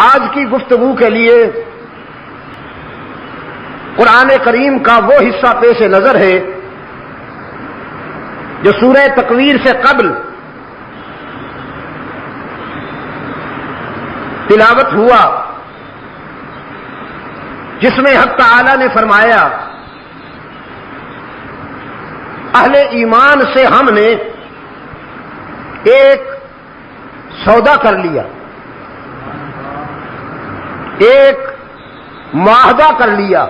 آج کی گفتگو کے لیے قرآن کریم کا وہ حصہ پیش نظر ہے جو سورہ تکویر سے قبل تلاوت ہوا، جس میں حق تعالی نے فرمایا اہل ایمان سے ہم نے ایک سودا کر لیا، ایک معاہدہ کر لیا،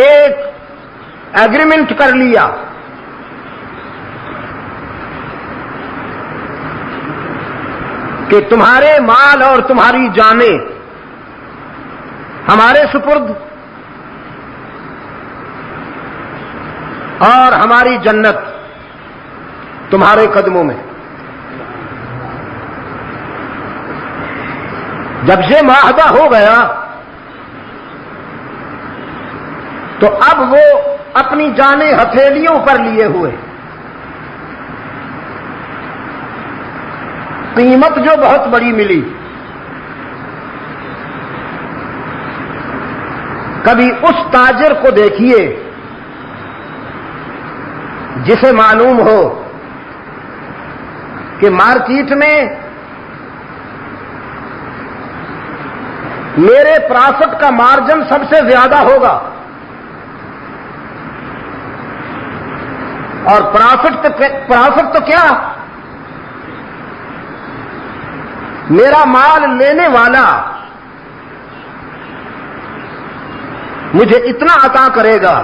ایک ایگریمنٹ کر لیا کہ تمہارے مال اور تمہاری جانیں ہمارے سپرد اور ہماری جنت تمہارے قدموں میں۔ جب یہ معاہدہ ہو گیا تو اب وہ اپنی جانیں ہتھیلیوں پر لیے ہوئے، قیمت جو بہت بڑی ملی، کبھی اس تاجر کو دیکھیے جسے معلوم ہو کہ مارکیٹ میں میرے پرافٹ کا مارجن سب سے زیادہ ہوگا، اور پرافٹ تو کیا، میرا مال لینے والا مجھے اتنا عطا کرے گا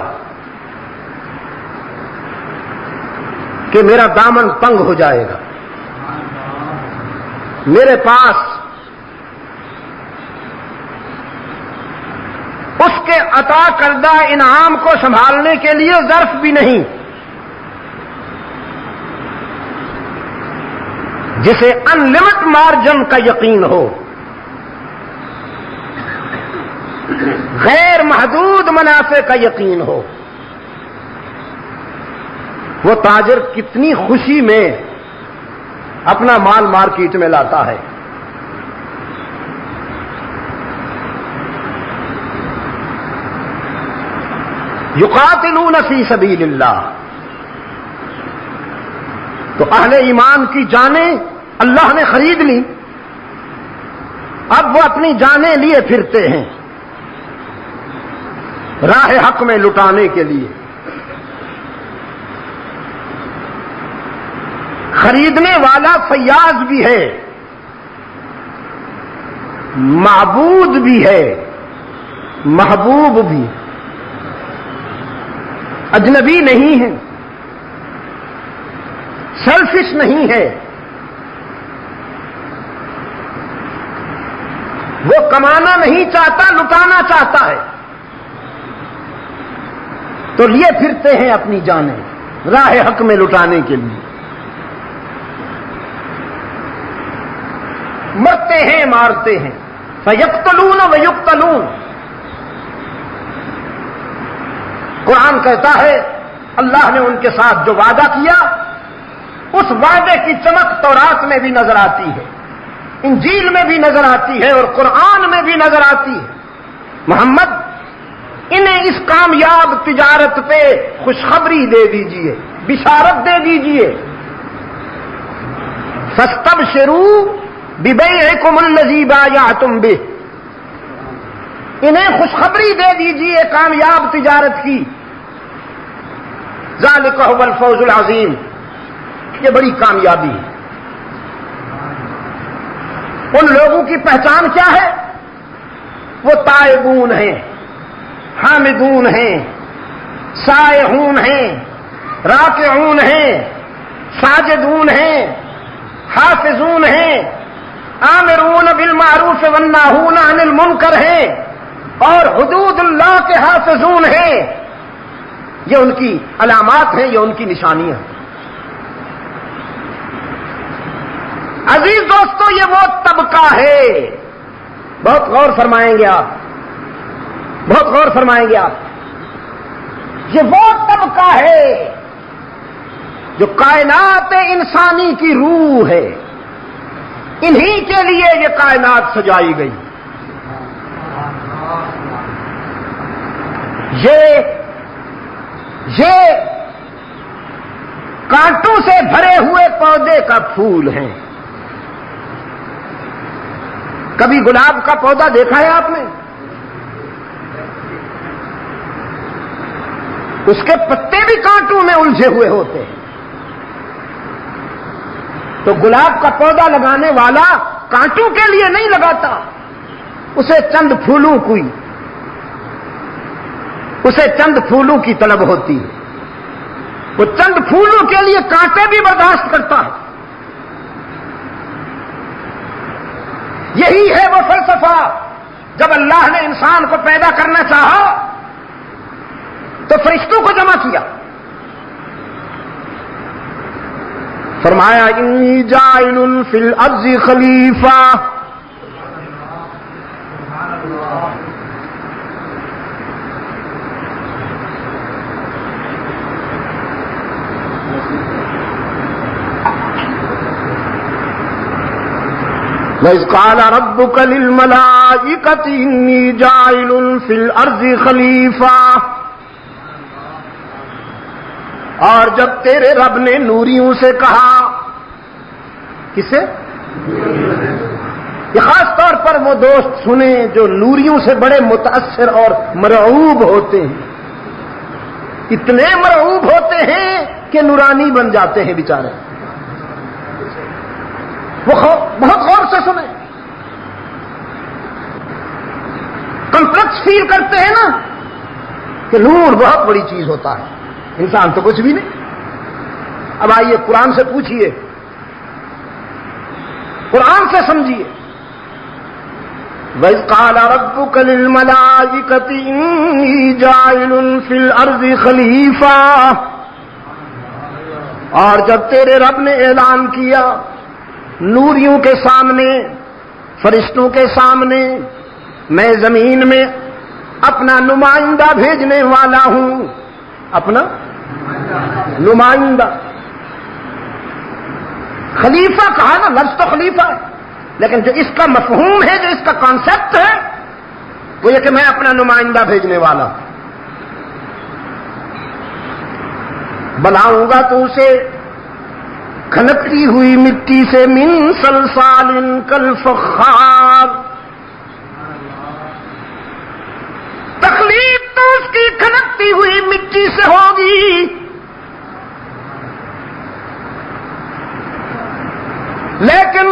کہ میرا دامن تنگ ہو جائے گا، میرے پاس اس کے عطا کردہ انعام کو سنبھالنے کے لیے ظرف بھی نہیں، جسے ان لمٹ مارجن کا یقین ہو، غیر محدود منافع کا یقین ہو، وہ تاجر کتنی خوشی میں اپنا مال مارکیٹ میں لاتا ہے۔ یقاتلون فی سبیل اللہ، تو اہل ایمان کی جانیں اللہ نے خرید لی، اب وہ اپنی جانیں لیے پھرتے ہیں راہ حق میں لٹانے کے لیے۔ خریدنے والا فیاض بھی ہے، معبود بھی ہے، محبوب بھی، اجنبی نہیں ہے، سیلفش نہیں ہے، وہ کمانا نہیں چاہتا، لٹانا چاہتا ہے، تو لیے پھرتے ہیں اپنی جانیں راہ حق میں لٹانے کے لیے، مرتے ہیں مارتے ہیں، فیقتلون ویقتلون۔ قرآن کہتا ہے اللہ نے ان کے ساتھ جو وعدہ کیا اس وعدے کی چمک تورات میں بھی نظر آتی ہے، انجیل میں بھی نظر آتی ہے، اور قرآن میں بھی نظر آتی ہے۔ محمد انہیں اس کامیاب تجارت پہ خوشخبری دے دیجئے، بشارت دے دیجئے، فاستبشروا ببیعکم الذی بایعتم بہ، انہیں خوشخبری دے دیجئے کامیاب تجارت کی، ذالک هو الفوز العظیم، یہ بڑی کامیابی ہے۔ ان لوگوں کی پہچان کیا ہے؟ وہ تائبون ہیں، حامدون ہیں، سائحون ہیں، راکعون ہیں، ساجدون ہیں، حافظون ہیں، آمرون بالمعروف والناہون عن المنکر ہیں، اور حدود اللہ کے حافظون ہیں۔ یہ ان کی علامات ہیں، یہ ان کی نشانیاں ہیں۔ عزیز دوستو، یہ وہ طبقہ ہے، بہت غور فرمائیں گے آپ، بہت غور فرمائیں گے آپ، یہ وہ طبقہ ہے جو کائنات انسانی کی روح ہے، انہی کے لیے یہ کائنات سجائی گئی. یہ کانٹوں سے بھرے ہوئے پودے کا پھول ہیں. کبھی گلاب کا پودا دیکھا ہے آپ نے؟ اس کے پتے بھی کانٹوں میں الجھے ہوئے ہوتے ہیں. تو گلاب کا پودا لگانے والا کانٹوں کے لیے نہیں لگاتا، اسے چند پھولوں کی طلب ہوتی ہے. وہ چند پھولوں کے لیے کانٹے بھی برداشت کرتا ہے. یہی ہے وہ فلسفہ. جب اللہ نے انسان کو پیدا کرنا چاہا تو فرشتوں کو جمع کیا، فرمایا انی جاعل فی الارض خلیفہ. وَإِذْ قَالَ رَبُّكَ لِلْمَلَائِكَةِ إِنِّي جَاعِلٌ فِي الْأَرْضِ خَلِيفَةً. اور جب تیرے رب نے نوریوں سے کہا، کسے؟ یہ خاص طور پر وہ دوست سنیں جو نوریوں سے بڑے متاثر اور مرعوب ہوتے ہیں. اتنے مرعوب ہوتے ہیں کہ نورانی بن جاتے ہیں بیچارے. وہ بہت غور سے سنیں. کمپلیکس فیل کرتے ہیں نا کہ نور بہت بڑی چیز ہوتا ہے، انسان تو کچھ بھی نہیں. اب آئیے قرآن سے پوچھئے، قرآن سے سمجھیے. وَإِذْ قَالَ رَبُّكَ لِلْمَلَائِكَةِ إِنِّي جَاعِلٌ فِي الْأَرْضِ خَلِيفَةً. اور جب تیرے رب نے اعلان کیا نوریوں کے سامنے، فرشتوں کے سامنے، میں زمین میں اپنا نمائندہ بھیجنے والا ہوں. اپنا نمائندہ. خلیفہ کہا نا، لفظ تو خلیفہ ہے، لیکن جو اس کا مفہوم ہے، جو اس کا کانسیپٹ ہے، وہ یہ کہ میں اپنا نمائندہ بھیجنے والا ہوں. بناؤں گا تو اسے کھنکتی ہوئی مٹی سے، من صلصال کالفخار. تخلیق تو اس کی کھنکتی ہوئی مٹی سے ہوگی، لیکن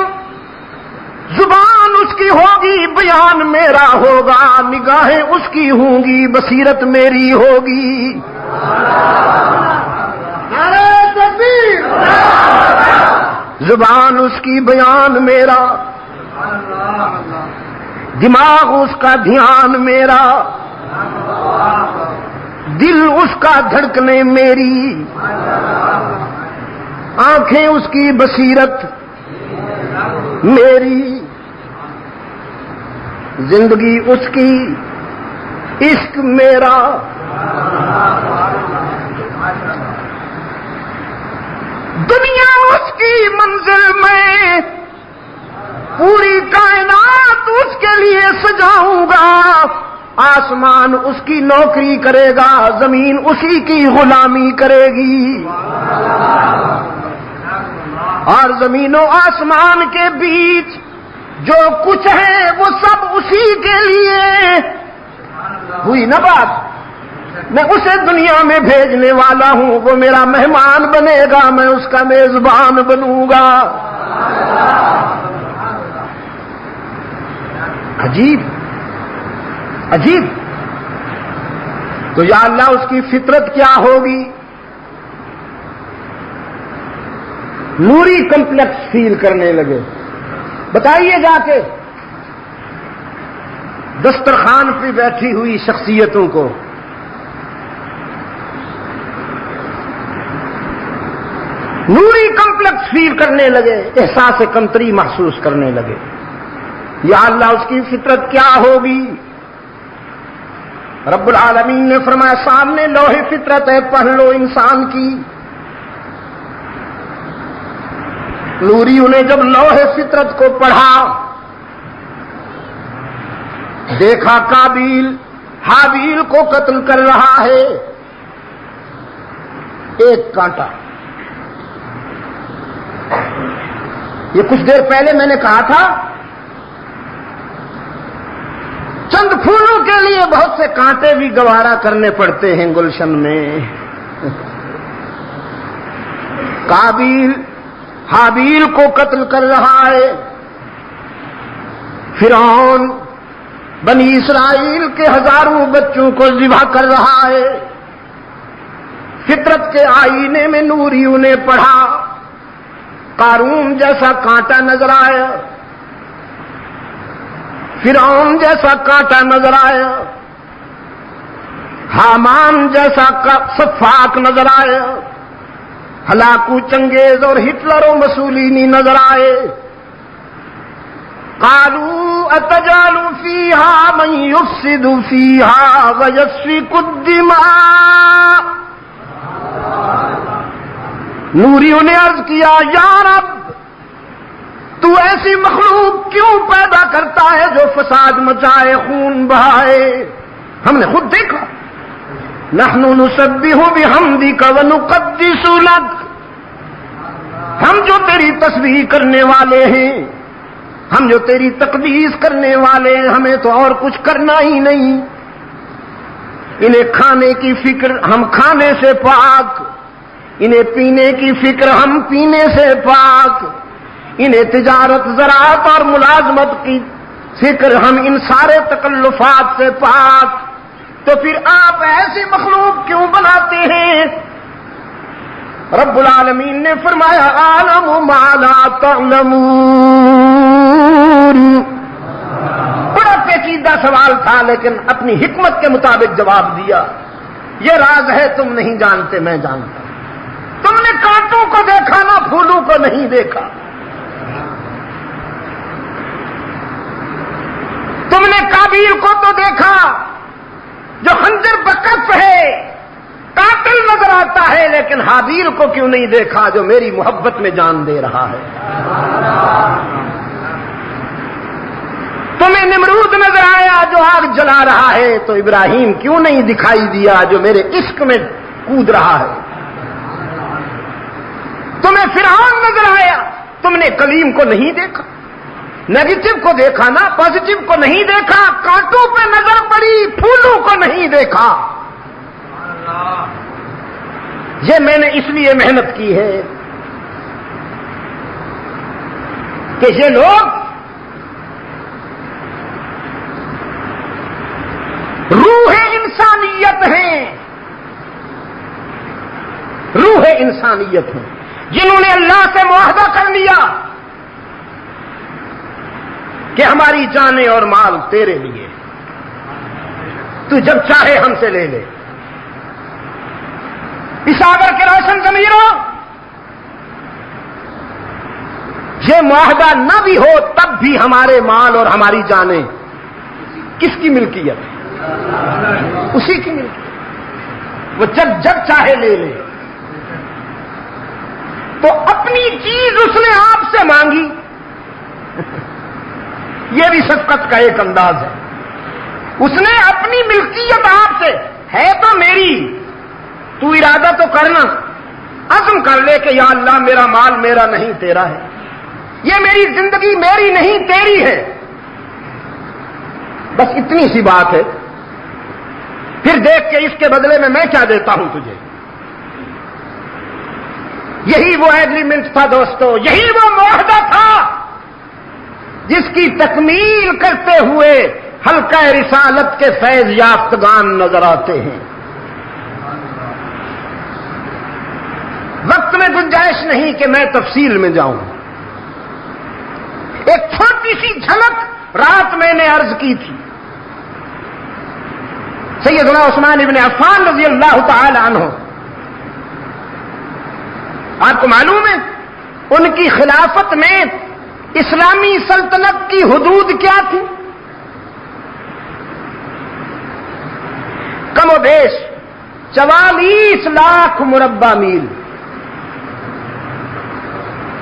زبان اس کی ہوگی، بیان میرا ہوگا، نگاہیں اس کی ہوں گی، بصیرت میری ہوگی. زبان اس کی، بیان میرا، دماغ اس کا، دھیان میرا، دل اس کا، دھڑکنے میری، آنکھیں اس کی، بصیرت میری، زندگی اس کی، عشق میرا. دنیا اس کی منزل میں، پوری کائنات اس کے لیے سجاؤں گا. آسمان اس کی نوکری کرے گا، زمین اسی کی غلامی کرے گی. اور زمین و آسمان کے بیچ جو کچھ ہے وہ سب اسی کے لیے. ہوئی نا بات؟ میں اسے دنیا میں بھیجنے والا ہوں، وہ میرا مہمان بنے گا، میں اس کا میزبان بنوں گا. عجیب عجیب. تو یا اللہ اس کی فطرت کیا ہوگی؟ نوری کمپلیکس فیل کرنے لگے. بتائیے جا کے دسترخوان پہ بیٹھی ہوئی شخصیتوں کو، نوری کمپلیکس فیل کرنے لگے، احساس کمتری محسوس کرنے لگے. یا اللہ اس کی فطرت کیا ہوگی؟ رب العالمین نے فرمایا سامنے لوح فطرت ہے، پڑھ لو انسان کی. نوریوں نے جب لوح فطرت کو پڑھا، دیکھا قابیل حابیل کو قتل کر رہا ہے، ایک کانٹا۔ یہ کچھ دیر پہلے میں نے کہا تھا چند پھولوں کے لیے بہت سے کانٹے بھی گوارا کرنے پڑتے ہیں گلشن میں۔ قابیل حابیل کو قتل کر رہا ہے، فرعون بنی اسرائیل کے ہزاروں بچوں کو ذبح کر رہا ہے۔ فطرت کے آئینے میں نوریوں نے پڑھا، قارون جیسا کانٹا نظر آیا، فرعون جیسا کانٹا نظر آیا، حامان جیسا سفاک نظر آیا، ہلاکو چنگیز اور ہٹلر و مسولینی نظر آئے۔ قالوا اتجعل فيها من يفسد فيها ويسفك الدماء۔ نوریوں نے عرض کیا، یا رب تو ایسی مخلوق کیوں پیدا کرتا ہے جو فساد مچائے، خون بہائے؟ ہم نے خود دیکھا، نحن نسبح بحمدک ونقدس لک، ہم جو تیری تسبیح کرنے والے ہیں، ہم جو تیری تقدیس کرنے والے ہیں، ہمیں تو اور کچھ کرنا ہی نہیں۔ انہیں کھانے کی فکر، ہم کھانے سے پاک، انہیں پینے کی فکر، ہم پینے سے پاک، انہیں تجارت زراعت اور ملازمت کی فکر، ہم ان سارے تکلفات سے پاک، تو پھر آپ ایسی مخلوق کیوں بناتے ہیں؟ رب العالمین نے فرمایا عالم ما لا تعلمون۔ بڑا پیچیدہ سوال تھا لیکن اپنی حکمت کے مطابق جواب دیا، یہ راز ہے تم نہیں جانتے، میں جانتا۔ تم نے کانٹوں کو دیکھا نہ پھولوں کو نہیں دیکھا، تم نے قابیل کو تو دیکھا جو خنجر بکف ہے، قاتل نظر آتا ہے، لیکن حابیل کو کیوں نہیں دیکھا جو میری محبت میں جان دے رہا ہے؟ تمہیں نمرود نظر آیا جو آگ جلا رہا ہے، تو ابراہیم کیوں نہیں دکھائی دیا جو میرے عشق میں کود رہا ہے؟ تمہیں فرعون نظر آیا، تم نے کلیم کو نہیں دیکھا، نیگیٹو کو دیکھا نا، پازیٹو کو نہیں دیکھا، کانٹوں پہ نظر پڑی، پھولوں کو نہیں دیکھا۔ یہ میں نے اس لیے محنت کی ہے کہ یہ لوگ روح انسانیت ہیں، روح انسانیت ہیں، جنہوں نے اللہ سے معاہدہ کر لیا کہ ہماری جانیں اور مال تیرے لیے، تو جب چاہے ہم سے لے لے۔ پشاور کے روشن ضمیروں، یہ معاہدہ نہ بھی ہو تب بھی ہمارے مال اور ہماری جانیں کس کی ملکیت ہے؟ اسی کی ملکیت، وہ جب چاہے لے لے۔ تو اپنی چیز اس نے آپ سے مانگی، یہ بھی شفقت کا ایک انداز ہے۔ اس نے اپنی ملکیت آپ سے، ہے تو میری، تو ارادہ تو کرنا، عزم کر لے کہ یا اللہ میرا مال میرا نہیں تیرا ہے، یہ میری زندگی میری نہیں تیری ہے، بس اتنی سی بات ہے۔ پھر دیکھ کے اس کے بدلے میں کیا دیتا ہوں تجھے۔ یہی وہ ایگریمنٹ تھا دوستو، یہی وہ معاہدہ تھا جس کی تکمیل کرتے ہوئے حلقہ رسالت کے فیض یافتگان نظر آتے ہیں۔ وقت میں گنجائش نہیں کہ میں تفصیل میں جاؤں، ایک چھوٹی سی جھلک رات میں نے عرض کی تھی۔ سیدنا عثمان ابن عفان رضی اللہ تعالی عنہ، آپ کو معلوم ہے ان کی خلافت میں اسلامی سلطنت کی حدود کیا تھی؟ کم و بیش 44 لاکھ مربع میل،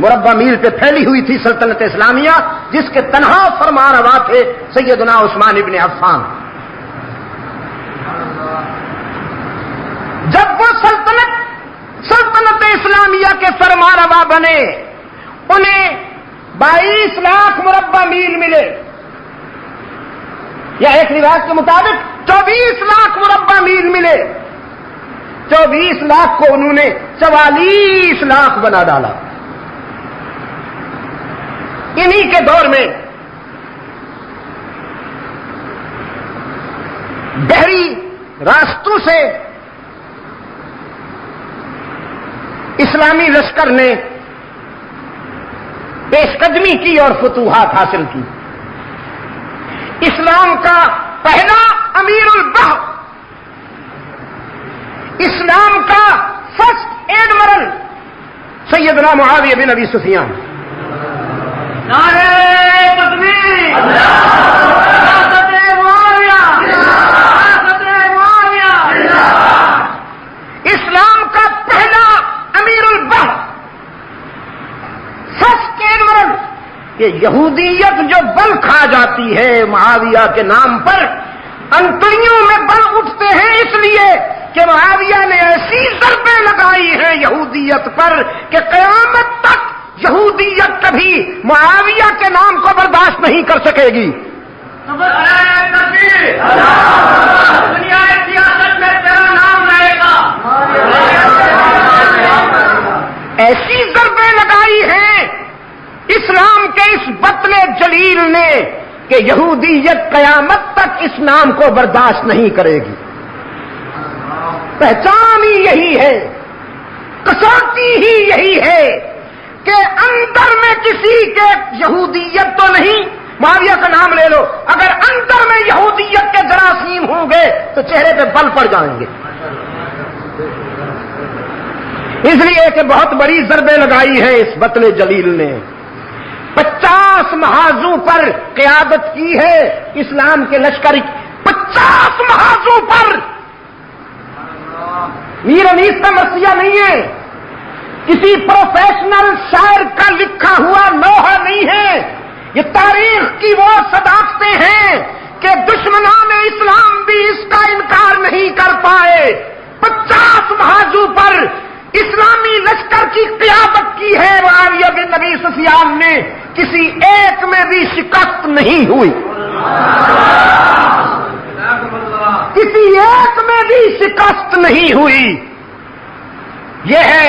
مربع میل پہ پھیلی ہوئی تھی سلطنت اسلامیہ، جس کے تنہا فرمانروا تھے سیدنا عثمان ابن عفان۔ جب وہ سلطنت اسلامیہ کے فرمانروا بنے، انہیں 22 لاکھ مربع میل ملے، یا ایک روایت کے مطابق 24 لاکھ مربع میل ملے۔ 24 لاکھ کو انہوں نے 44 لاکھ بنا ڈالا۔ انہی کے دور میں بحری راستوں سے اسلامی لشکر نے پیش قدمی کی اور فتوحات حاصل کی۔ اسلام کا پہلا امیر البحر، اسلام کا فرسٹ ایڈمرل سیدنا معاویہ بن ابی سفیان۔ نعرہ تکبیر، ریاست معاویہ، ریاست معاویہ۔ اسلام کا پہلا امیر البحر، فرسٹ ایڈمرل۔ یہ یہودیت جو بل کھا جاتی ہے معاویہ کے نام پر، انتڑیوں میں بل اٹھتے ہیں اس لیے کہ معاویہ نے ایسی ضربیں لگائی ہیں یہودیت پر کہ قیامت تک یہودیت کبھی معاویہ کے نام کو برداشت نہیں کر سکے گی۔ دنیا سیاست میں تیرا نام رہے گا۔ ایسی ضربیں لگائی ہیں اسلام کے اس بطن جلیل نے کہ یہودیت قیامت تک اس نام کو برداشت نہیں کرے گی۔ پہچان ہی یہی ہے، کسوٹی ہی یہی ہے کہ اندر میں کسی کے یہودیت تو نہیں، معاویہ کا نام لے لو، اگر اندر میں یہودیت کے جراثیم ہوں گے تو چہرے پہ بل پڑ جائیں گے۔ اس لیے کہ بہت بڑی ضربیں لگائی ہے اس بطن جلیل نے۔ 50 محاذوں پر قیادت کی ہے اسلام کے لشکر، 50 محاذوں پر۔ میر انیس کا مرثیہ نہیں ہے، کسی پروفیشنل شاعر کا لکھا ہوا لوحہ نہیں ہے، یہ تاریخ کی وہ صداقتیں ہیں کہ دشمنان اسلام بھی اس کا انکار نہیں کر پائے۔ 50 محاذوں پر اسلامی لشکر کی قیادت کی ہے معاویہ بن ابی سفیان نے، کسی ایک میں بھی شکست نہیں ہوئی، کسی ایک میں بھی شکست نہیں ہوئی۔ یہ ہے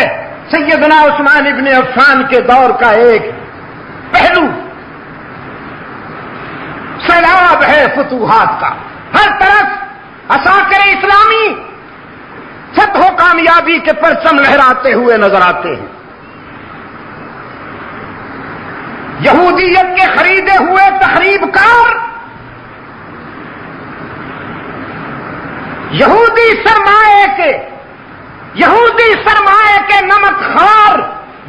سیدنا عثمان ابن عفان کے دور کا ایک پہلو۔ سیلاب ہے فتوحات کا، ہر طرف عساکر اسلامی فتح و کامیابی کے پرچم لہراتے ہوئے نظر آتے ہیں۔ یہودیت کے خریدے ہوئے تخریب کار، یہودی سرمایہ کے نمک خار،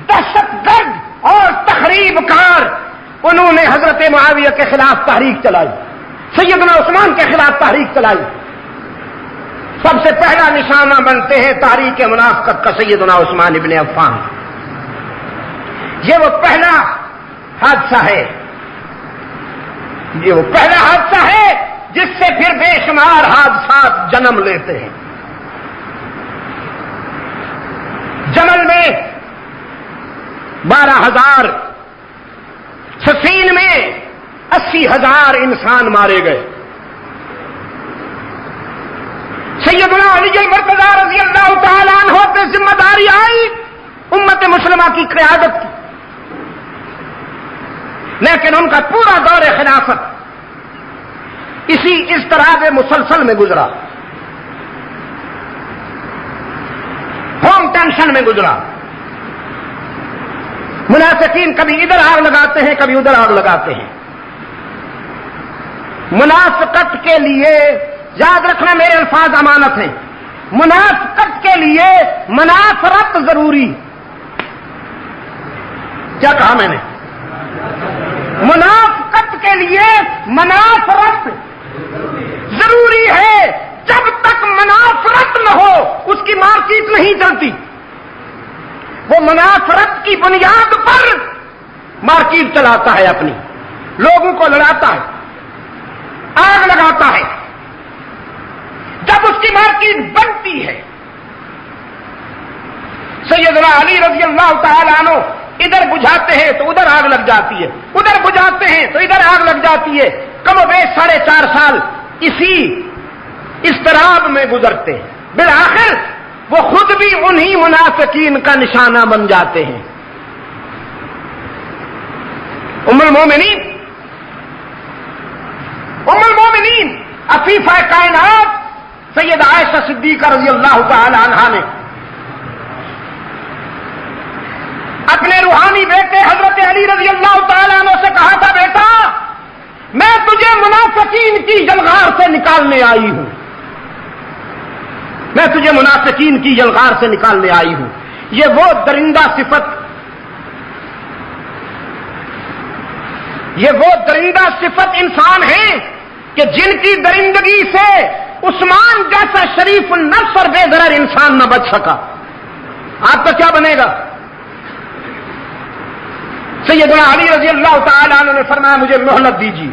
دہشت گرد اور تخریب کار، انہوں نے حضرت معاویہ کے خلاف تحریک چلائی، سیدنا عثمان کے خلاف تحریک چلائی۔ سب سے پہلا نشانہ بنتے ہیں تحریک منافقت کا سیدنا عثمان ابن عفان۔ یہ وہ پہلا حادثہ ہے، یہ وہ پہلا حادثہ ہے جس سے پھر بے شمار حادثات جنم لیتے ہیں۔ جمل میں 12,000، صفین میں 80,000 انسان مارے گئے۔ سیدنا علی المرتضیٰ رضی اللہ تعالیٰ عنہ پہ ذمہ داری آئی امت مسلمہ کی قیادت کی، لیکن ان کا پورا دور خلافت اسی اضطراب مسلسل میں گزرا، ہوم ٹینشن میں گزرا۔ منافقین کبھی ادھر آگ لگاتے ہیں، کبھی ادھر آگ لگاتے ہیں۔ منافقت کے لیے یاد رکھنا، میرے الفاظ امانت ہیں، منافقت کے لیے منافرت ضروری۔ کیا کہا میں نے؟ منافقت کے لیے منافرت ضروری ہے۔ جب تک منافرت نہ ہو اس کی مارکیٹ نہیں چلتی۔ وہ منافرت کی بنیاد پر مارکیٹ چلاتا ہے، اپنی لوگوں کو لڑاتا ہے، آگ لگاتا ہے۔ جب اس کی مارکیٹ بنتی ہے، سیدنا علی رضی اللہ تعالی عنہ ادھر بجھاتے ہیں تو ادھر آگ لگ جاتی ہے، ادھر بجھاتے ہیں تو ادھر آگ لگ جاتی ہے۔ کم و بیش 4.5 سال اسی اضطراب میں گزرتے ہیں۔ بالآخر وہ خود بھی انہی منافقین کا نشانہ بن جاتے ہیں۔ ام المومنین عفیفہ کائنات سیدہ عائشہ صدیقہ رضی اللہ تعالی عنہا نے اپنے روحانی بیٹے حضرت علی رضی اللہ تعالی عنہ سے کہا تھا، بیٹا میں تجھے منافقین کی جلغار سے نکالنے آئی ہوں، میں تجھے منافقین کی جلغار سے نکالنے آئی ہوں۔ یہ وہ درندہ صفت انسان ہیں کہ جن کی درندگی سے عثمان جیسا شریف النفس اور بے ضرر انسان نہ بچ سکا۔ آپ کا کیا بنے گا؟ سیدنا علی رضی اللہ تعالی عنہ نے فرمایا مجھے مہلت دیجیے،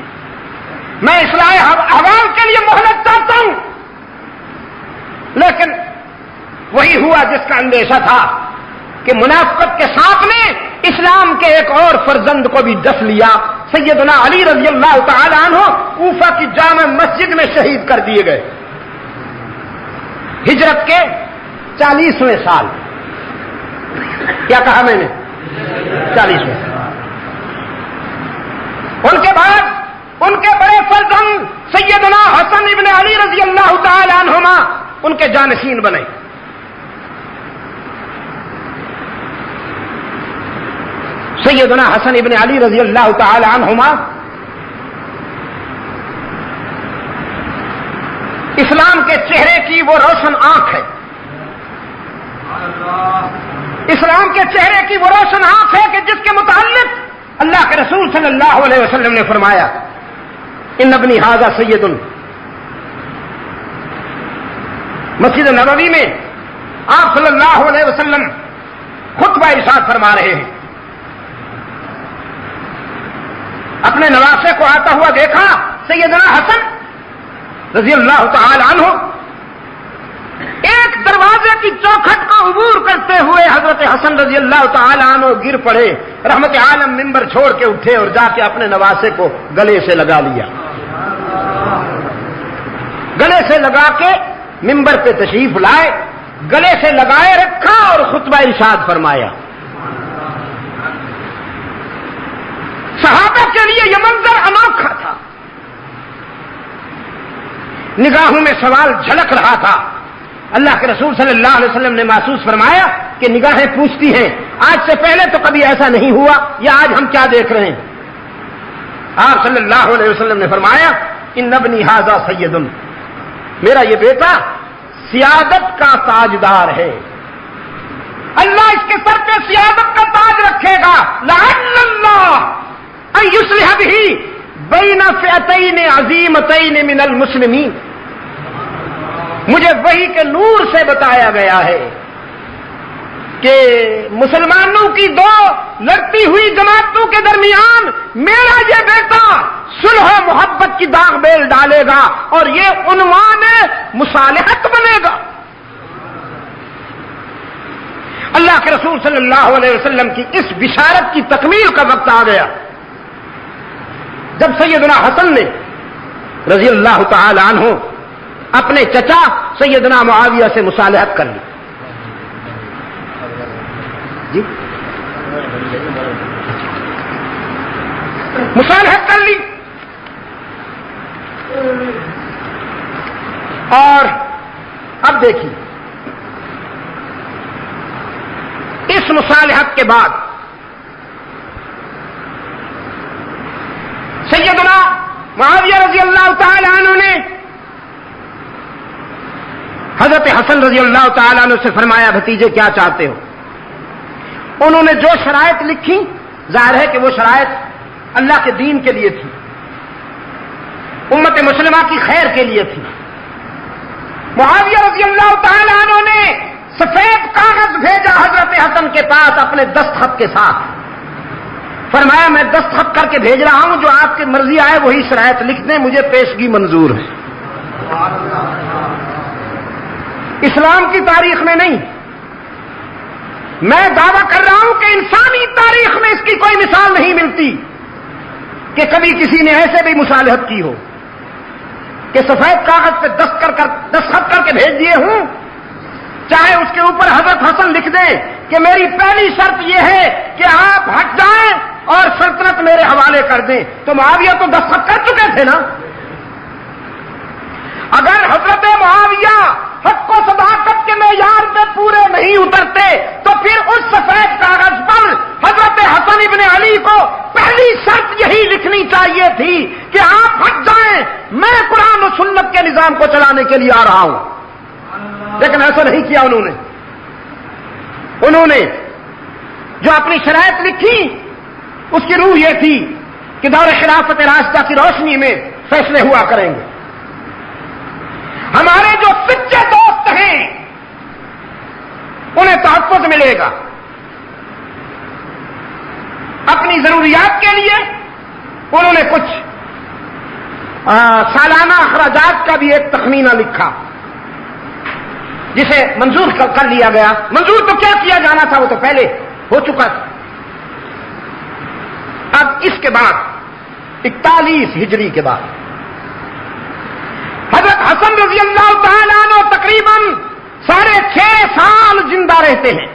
میں اصلاح احوال کے لیے مہلت چاہتا ہوں۔ لیکن وہی ہوا جس کا اندیشہ تھا کہ منافقت کے سانپ نے اسلام کے ایک اور فرزند کو بھی ڈس لیا۔ سیدنا علی رضی اللہ تعالی عنہ کوفہ کی جامع مسجد میں شہید کر دیے گئے، ہجرت کے 40ویں سال۔ کیا کہا میں نے؟ 40ویں سال۔ ان کے بعد ان کے بڑے فرزند سیدنا حسن ابن علی رضی اللہ تعالی عنہما ان کے جانشین بنے۔ سیدنا حسن ابن علی رضی اللہ تعالی عنہما اسلام کے چہرے کی وہ روشن آنکھ ہے، اسلام کے چہرے کی وہ روشن آنکھ ہے کہ جس کے متعلق اللہ کے رسول صلی اللہ علیہ وسلم نے فرمایا ان ابنی ھذا سید۔ مسجد نبوی میں آپ صلی اللہ علیہ وسلم خطبہ ارشاد فرما رہے ہیں، اپنے نواسے کو آتا ہوا دیکھا۔ سیدنا حسن رضی اللہ تعالی عنہ ایک دروازے کی چوکھٹ کا عبور کرتے ہوئے حضرت حسن رضی اللہ تعالی عنہ گر پڑے، رحمت عالم منبر چھوڑ کے اٹھے اور جا کے اپنے نواسے کو گلے سے لگا لیا، گلے سے لگا کے منبر پہ تشریف لائے، گلے سے لگائے رکھا اور خطبہ ارشاد فرمایا۔ صحابہ کے لیے یہ منظر انوکھا تھا، نگاہوں میں سوال جھلک رہا تھا۔ اللہ کے رسول صلی اللہ علیہ وسلم نے محسوس فرمایا کہ نگاہیں پوچھتی ہیں، آج سے پہلے تو کبھی ایسا نہیں ہوا، یا آج ہم کیا دیکھ رہے ہیں؟ آپ صلی اللہ علیہ وسلم نے فرمایا ان ابنی ھذا سید، میرا یہ بیٹا سیادت کا تاجدار ہے، اللہ اس کے سر پہ سیادت کا تاج رکھے گا۔ لعل اللہ ان یصلح بہ بین فئتین عظیمتین من المسلمین، مجھے وحی کے نور سے بتایا گیا ہے کہ مسلمانوں کی دو لڑتی ہوئی جماعتوں کے درمیان میرا یہ بیٹا صلح و محبت کی داغ بیل ڈالے گا اور یہ عنوان مصالحت بنے گا۔ اللہ کے رسول صلی اللہ علیہ وسلم کی اس بشارت کی تکمیل کا وقت آ گیا جب سیدنا حسن نے رضی اللہ تعالی عنہ اپنے چچا سیدنا معاویہ سے مصالحت کر لی۔ جی مصالحت کر لی، اور اب دیکھیے اس مصالحت کے بعد سیدنا معاویہ رضی اللہ تعالی عنہ نے حضرت حسن رضی اللہ تعالی عنہ سے فرمایا بھتیجے کیا چاہتے ہو؟ انہوں نے جو شرائط لکھی ظاہر ہے کہ وہ شرائط اللہ کے دین کے لیے تھی، امت مسلمہ کی خیر کے لیے تھی۔ معاویہ رضی اللہ تعالی عنہ نے سفید کاغذ بھیجا حضرت حسن کے پاس اپنے دستخط کے ساتھ. فرمایا میں دستخط کر کے بھیج رہا ہوں، جو آپ کی مرضی آئے وہی شرائط لکھ دیں، مجھے پیشگی منظور ہے. اسلام کی تاریخ میں نہیں، میں دعویٰ کر رہا ہوں کہ انسانی تاریخ میں اس کی کوئی مثال نہیں ملتی کہ کبھی کسی نے ایسے بھی مصالحت کی ہو کہ سفید کاغذ پہ دستخط کر کے بھیج دیے ہوں، چاہے اس کے اوپر حضرت حسن لکھ دیں کہ میری پہلی شرط یہ ہے کہ آپ ہٹ جائیں اور سلطنت میرے حوالے کر دیں. تو معاویہ تو دستخط کر چکے تھے نا. اگر حضرت معاویہ حق و صداقت کے معیار پہ پورے نہیں اترتے تو پھر اس سفید کاغذ پر حضرت حسن ابن علی کو پہلی شرط یہی لکھنی چاہیے تھی کہ آپ ہٹ جائیں، میں قرآن و سنت کے نظام کو چلانے کے لیے آ رہا ہوں. لیکن ایسا نہیں کیا انہوں نے جو اپنی شرائط لکھی اس کی روح یہ تھی کہ دور خلافت راشدہ کی روشنی میں فیصلے ہوا کریں گے. ہمارے جو سچے دوست ہیں انہیں تحفظ ملے گا، اپنی ضروریات کے لیے انہوں نے کچھ سالانہ اخراجات کا بھی ایک تخمینہ لکھا جسے منظور کر لیا گیا. منظور تو کیا کیا جانا تھا، وہ تو پہلے ہو چکا تھا. اب اس کے بعد 41 ہجری کے بعد حضرت حسن رضی اللہ تعالیٰ عنہ تقریباً 6.5 سال زندہ رہتے ہیں.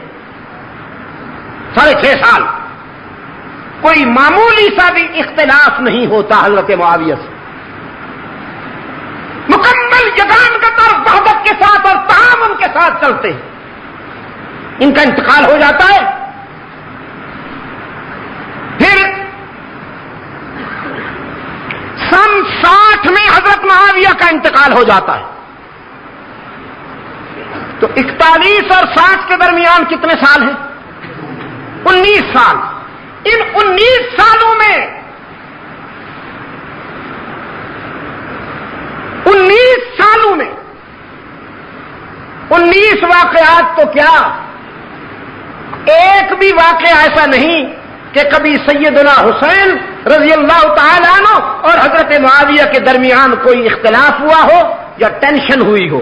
6.5 سال کوئی معمولی سا بھی اختلاف نہیں ہوتا حضرت معاویہ سے. مکمل یگانگت اور وحدت کے ساتھ اور تعاون کے ساتھ چلتے ہیں. ان کا انتقال ہو جاتا ہے. پھر سن 60 میں حضرت معاویہ کا انتقال ہو جاتا ہے. تو 41 اور 60 کے درمیان کتنے سال ہیں؟ 19 سال. ان 19 سالوں میں 19 واقعات تو کیا، ایک بھی واقعہ ایسا نہیں کہ کبھی سیدنا حسین رضی اللہ تعالی عنہ اور حضرت معاویہ کے درمیان کوئی اختلاف ہوا ہو یا ٹینشن ہوئی ہو.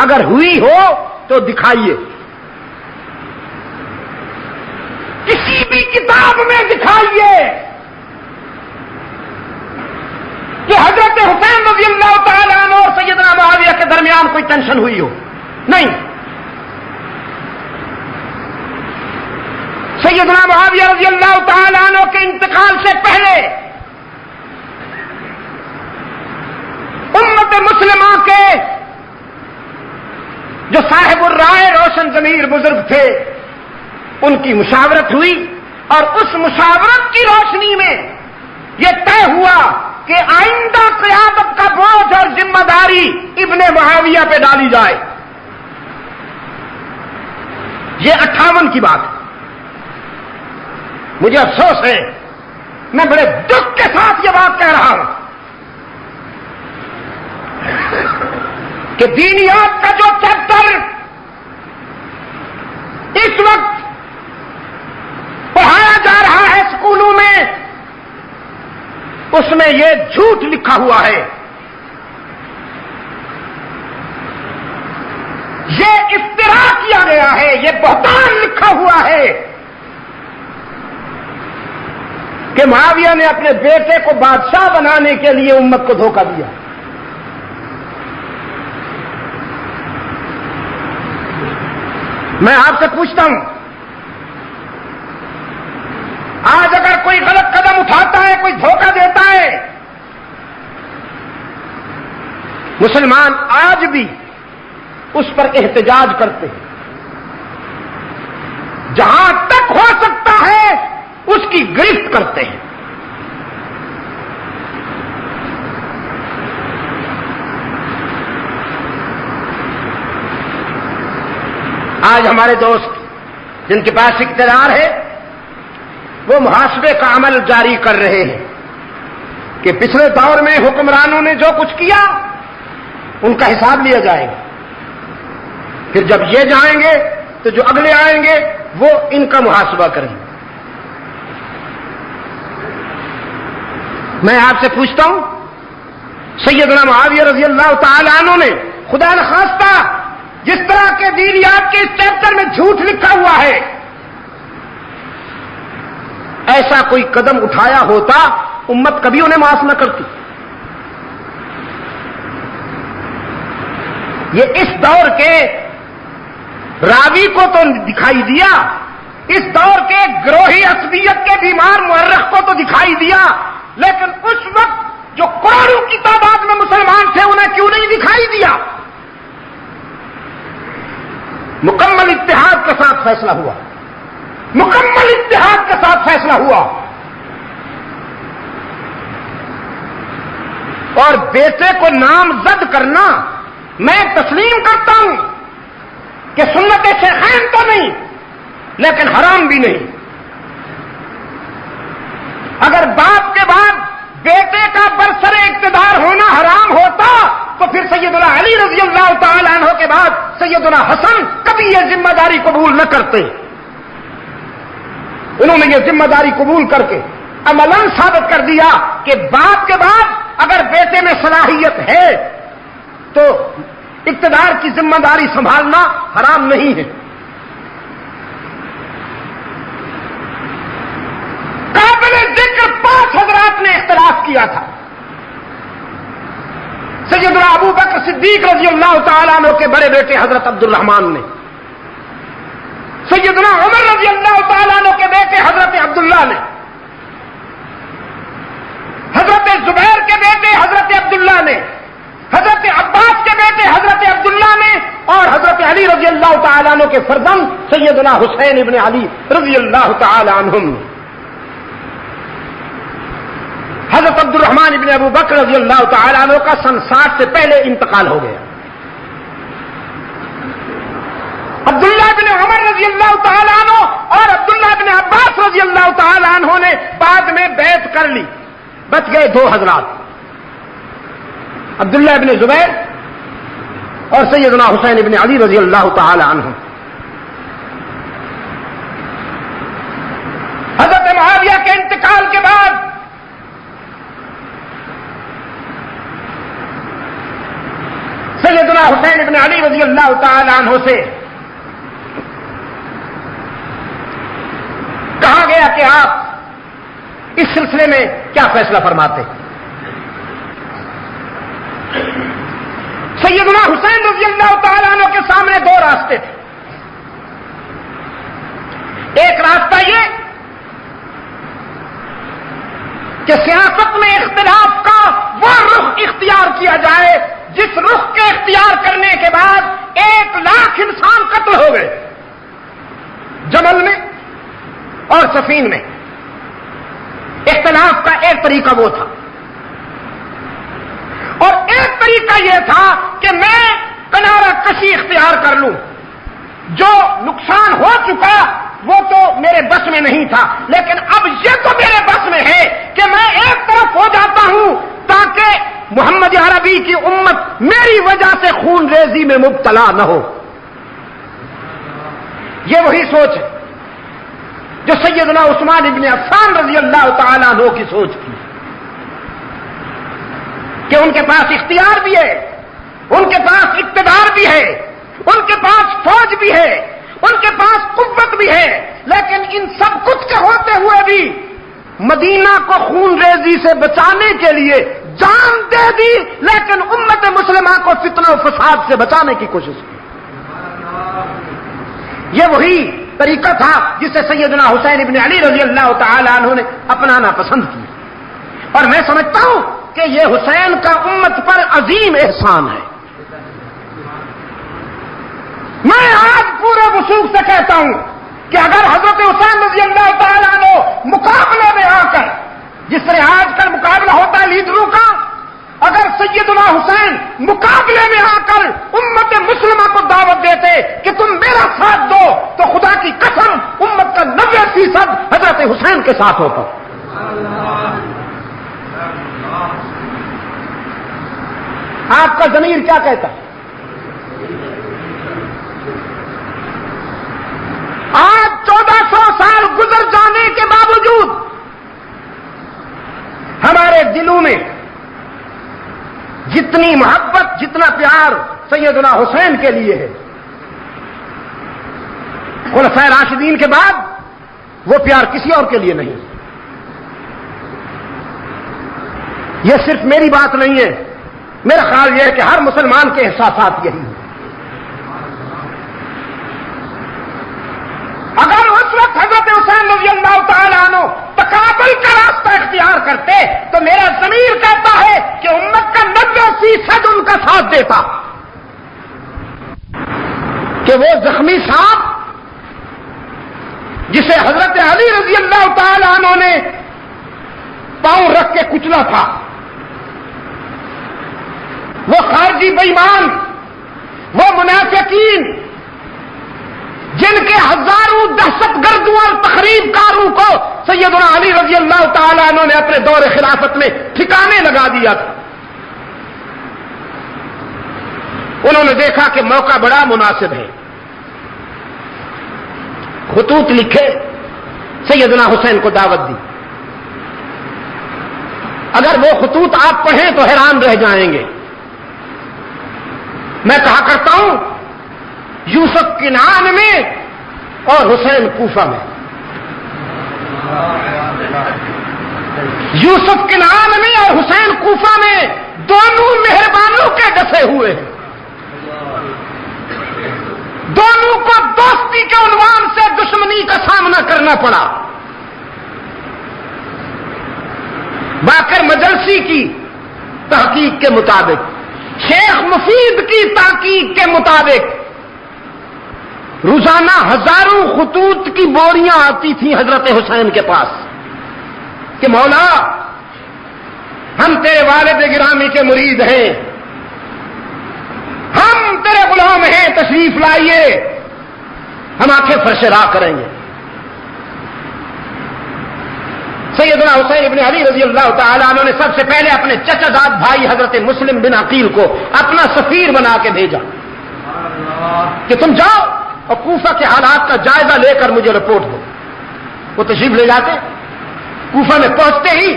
اگر ہوئی ہو تو دکھائیے، کسی بھی کتاب میں دکھائیے کہ حضرت حسین رضی اللہ تعالی عنہ اور سیدنا معاویہ کے درمیان کوئی ٹینشن ہوئی ہو. نہیں. سیدنا معاویہ رضی اللہ تعالی عنہ کے انتقال سے پہلے امت مسلمہ کے جو صاحب الرائے روشن ضمیر بزرگ تھے ان کی مشاورت ہوئی، اور اس مشاورت کی روشنی میں یہ طے ہوا کہ آئندہ قیادت کا بوجھ اور ذمہ داری ابن معاویہ پہ ڈالی جائے. یہ 58 کی بات ہے. مجھے افسوس ہے، میں بڑے دکھ کے ساتھ یہ بات کہہ رہا ہوں کہ دینیات کا جو چیپٹر اس وقت پڑھایا جا رہا ہے اسکولوں میں، اس میں یہ جھوٹ لکھا ہوا ہے، یہ افترا کیا گیا ہے، یہ بہتان لکھا ہوا ہے کہ معاویہ نے اپنے بیٹے کو بادشاہ بنانے کے لیے امت کو دھوکہ دیا. میں آپ سے پوچھتا ہوں، آج اگر کوئی غلط قدم اٹھاتا ہے، کوئی دھوکہ دیتا ہے، مسلمان آج بھی اس پر احتجاج کرتے ہیں. جہاں تک ہو سکتا ہے اس کی گرفت کرتے ہیں. آج ہمارے دوست جن کے پاس اقتدار ہے وہ محاسبے کا عمل جاری کر رہے ہیں کہ پچھلے دور میں حکمرانوں نے جو کچھ کیا ان کا حساب لیا جائے گا. پھر جب یہ جائیں گے تو جو اگلے آئیں گے وہ ان کا محاسبہ کریں گے. میں آپ سے پوچھتا ہوں، سیدنا معاویہ رضی اللہ تعالی عنہ نے خدا نخواستہ جس طرح کے دینیات کے اس چیپٹر میں جھوٹ لکھا ہوا ہے، ایسا کوئی قدم اٹھایا ہوتا امت کبھی انہیں معاف نہ کرتی. یہ اس دور کے راوی کو تو دکھائی دیا، اس دور کے گروہی عصبیت کے بیمار مورخ کو تو دکھائی دیا، لیکن اس وقت جو کروڑوں کی تعداد میں مسلمان تھے انہیں کیوں نہیں دکھائی دیا؟ مکمل اتحاد کے ساتھ فیصلہ ہوا، مکمل اتحاد کے ساتھ فیصلہ ہوا. اور بیٹے کو نامزد کرنا میں تسلیم کرتا ہوں کہ سنت شیخین تو نہیں لیکن حرام بھی نہیں. اگر باپ کے بعد بیٹے کا برسر اقتدار ہونا حرام ہوتا تو پھر سیدنا علی رضی اللہ تعالی عنہ کے بعد سیدنا حسن کبھی یہ ذمہ داری قبول نہ کرتے. انہوں نے یہ ذمہ داری قبول کر کے عملاً ثابت کر دیا کہ باپ کے بعد اگر بیٹے میں صلاحیت ہے تو اقتدار کی ذمہ داری سنبھالنا حرام نہیں ہے. قابل ذکر 5 حضرات نے اختلاف کیا تھا. سیدنا ابو بکر صدیق رضی اللہ تعالیٰ عنہ کے بڑے بیٹے حضرت عبد الرحمن نے، سیدنا عمر رضی اللہ تعالیٰ عنہ کے بیٹے حضرت عبداللہ نے، حضرت زبیر کے بیٹے حضرت عبداللہ نے، حضرت عباس کے بیٹے حضرت عبداللہ نے، اور حضرت علی رضی اللہ تعالیٰ عنہ کے فرزند سیدنا حسین ابن علی رضی اللہ تعالیٰ عنہم. حضرت عبد الرحمن ابن ابو بکر رضی اللہ تعالیٰ عنہ کا سن 60 سے پہلے انتقال ہو گیا. عبداللہ بن عمر رضی اللہ تعالیٰ عنہ اور عبداللہ بن عباس رضی اللہ تعالیٰ عنہ نے بعد میں بیعت کر لی. بچ گئے 2 حضرات، عبداللہ بن زبیر اور سیدنا حسین ابن علی رضی اللہ تعالیٰ عنہ. حضرت معاویہ کے انتقال کے بعد سیدنا حسین ابن علی رضی اللہ تعالی عنہ سے کہا گیا کہ آپ اس سلسلے میں کیا فیصلہ فرماتے؟ سیدنا حسین رضی اللہ تعالی عنہ کے سامنے 2 راستے تھے. ایک راستہ یہ کہ سیاست میں اختلاف کا وہ رخ اختیار کیا جائے جس رخ کے اختیار کرنے کے بعد 1 لاکھ انسان قتل ہو گئے جمل میں اور سفین میں. اختلاف کا ایک طریقہ وہ تھا، اور ایک طریقہ یہ تھا کہ میں کنارہ کشی اختیار کر لوں. جو نقصان ہو چکا وہ تو میرے بس میں نہیں تھا، لیکن اب یہ تو میرے بس میں ہے کہ میں ایک طرف ہو جاتا ہوں تاکہ محمد عربی کی امت میری وجہ سے خون ریزی میں مبتلا نہ ہو. یہ وہی سوچ ہے جو سیدنا عثمان ابن عفان رضی اللہ تعالیٰ عنہ کی سوچ تھی کہ ان کے پاس اختیار بھی ہے، ان کے پاس اقتدار بھی ہے، ان کے پاس فوج بھی ہے، ان کے پاس قوت بھی ہے، لیکن ان سب کچھ کے ہوتے ہوئے بھی مدینہ کو خون ریزی سے بچانے کے لیے جان دے دی، لیکن امت مسلمہ کو فتنہ و فساد سے بچانے کی کوشش کی. یہ وہی طریقہ تھا جسے سیدنا حسین ابن علی رضی اللہ تعالی عنہ نے اپنانا پسند کیا. اور میں سمجھتا ہوں کہ یہ حسین کا امت پر عظیم احسان ہے. میں آج پورے وثوق سے کہتا ہوں کہ اگر حضرت حسین رضی اللہ تعالیٰ عنہ مقابلے میں آ کر، جس طرح آج کل مقابلہ ہوتا ہے لیڈروں کا، اگر سیدنا حسین مقابلے میں آ کر امت مسلمہ کو دعوت دیتے کہ تم میرا ساتھ دو، تو خدا کی قسم امت کا 90% حضرت حسین کے ساتھ ہوتا. آپ کا ضمیر کیا کہتا ہے؟ دلوں میں جتنی محبت جتنا پیار سیدنا حسین کے لیے ہے، خلفائے راشدین کے بعد وہ پیار کسی اور کے لیے نہیں۔ یہ صرف میری بات نہیں ہے، میرا خیال یہ ہے کہ ہر مسلمان کے احساسات یہی ہیں۔ اگر اس وقت حضرت حسین رضی اللہ تعالیٰ عنہ تقابل کا راستہ اختیار کرتے تو میرا ضمیر کہتا ہے کہ امت کا 90% ان کا ساتھ دیتا، کہ وہ زخمی سانپ جسے حضرت علی رضی اللہ تعالیٰ عنہ نے پاؤں رکھ کے کچلا تھا، وہ خارجی بے ایمان، وہ منافقین جن کے ہزاروں دہشت گردوں اور تخریب کاروں کو سیدنا علی رضی اللہ تعالیٰ عنہ نے اپنے دور خلافت میں ٹھکانے لگا دیا تھا، انہوں نے دیکھا کہ موقع بڑا مناسب ہے، خطوط لکھے، سیدنا حسین کو دعوت دی۔ اگر وہ خطوط آپ پڑھیں تو حیران رہ جائیں گے۔ میں کہا کرتا ہوں یوسف کنعان میں اور حسین کوفہ میں، یوسف کنعان میں اور حسین کوفہ میں دونوں مہربانوں کے ڈسے ہوئے ہیں، دونوں کو دوستی کے عنوان سے دشمنی کا سامنا کرنا پڑا۔ باقر مجلسی کی تحقیق کے مطابق، شیخ مفید کی تحقیق کے مطابق روزانہ ہزاروں خطوط کی بوریاں آتی تھیں حضرت حسین کے پاس کہ مولا ہم تیرے والد گرامی کے مرید ہیں، ہم تیرے غلام ہیں، تشریف لائیے، ہم آنکھیں فرش راہ کریں گے۔ سیدنا حسین ابن علی رضی اللہ تعالیٰ عنہ نے سب سے پہلے اپنے چچا زاد بھائی حضرت مسلم بن عقیل کو اپنا سفیر بنا کے بھیجا کہ تم جاؤ اور کوفہ کے حالات کا جائزہ لے کر مجھے رپورٹ دو۔ وہ تشریف لے جاتے، کوفہ میں پہنچتے ہی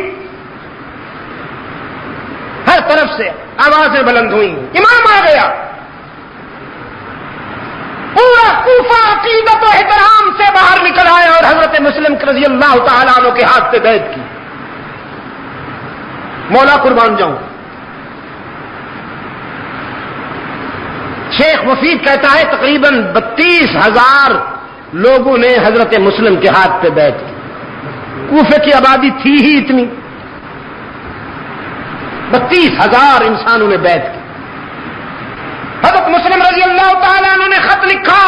ہر طرف سے آوازیں بلند ہوئی، امام آ گیا، پورا کوفہ عقیدت و احترام سے باہر نکل آیا اور حضرت مسلم رضی اللہ تعالیٰ عنہ کے ہاتھ پہ بیعت کی۔ مولا قربان جاؤں۔ شیخ مفید کہتا ہے تقریباً 32,000 لوگوں نے حضرت مسلم کے ہاتھ پہ بیعت کی۔ کوفے کی آبادی تھی ہی اتنی، 32,000 انسانوں نے بیعت کی۔ حضرت مسلم رضی اللہ تعالیٰ عنہ نے خط لکھا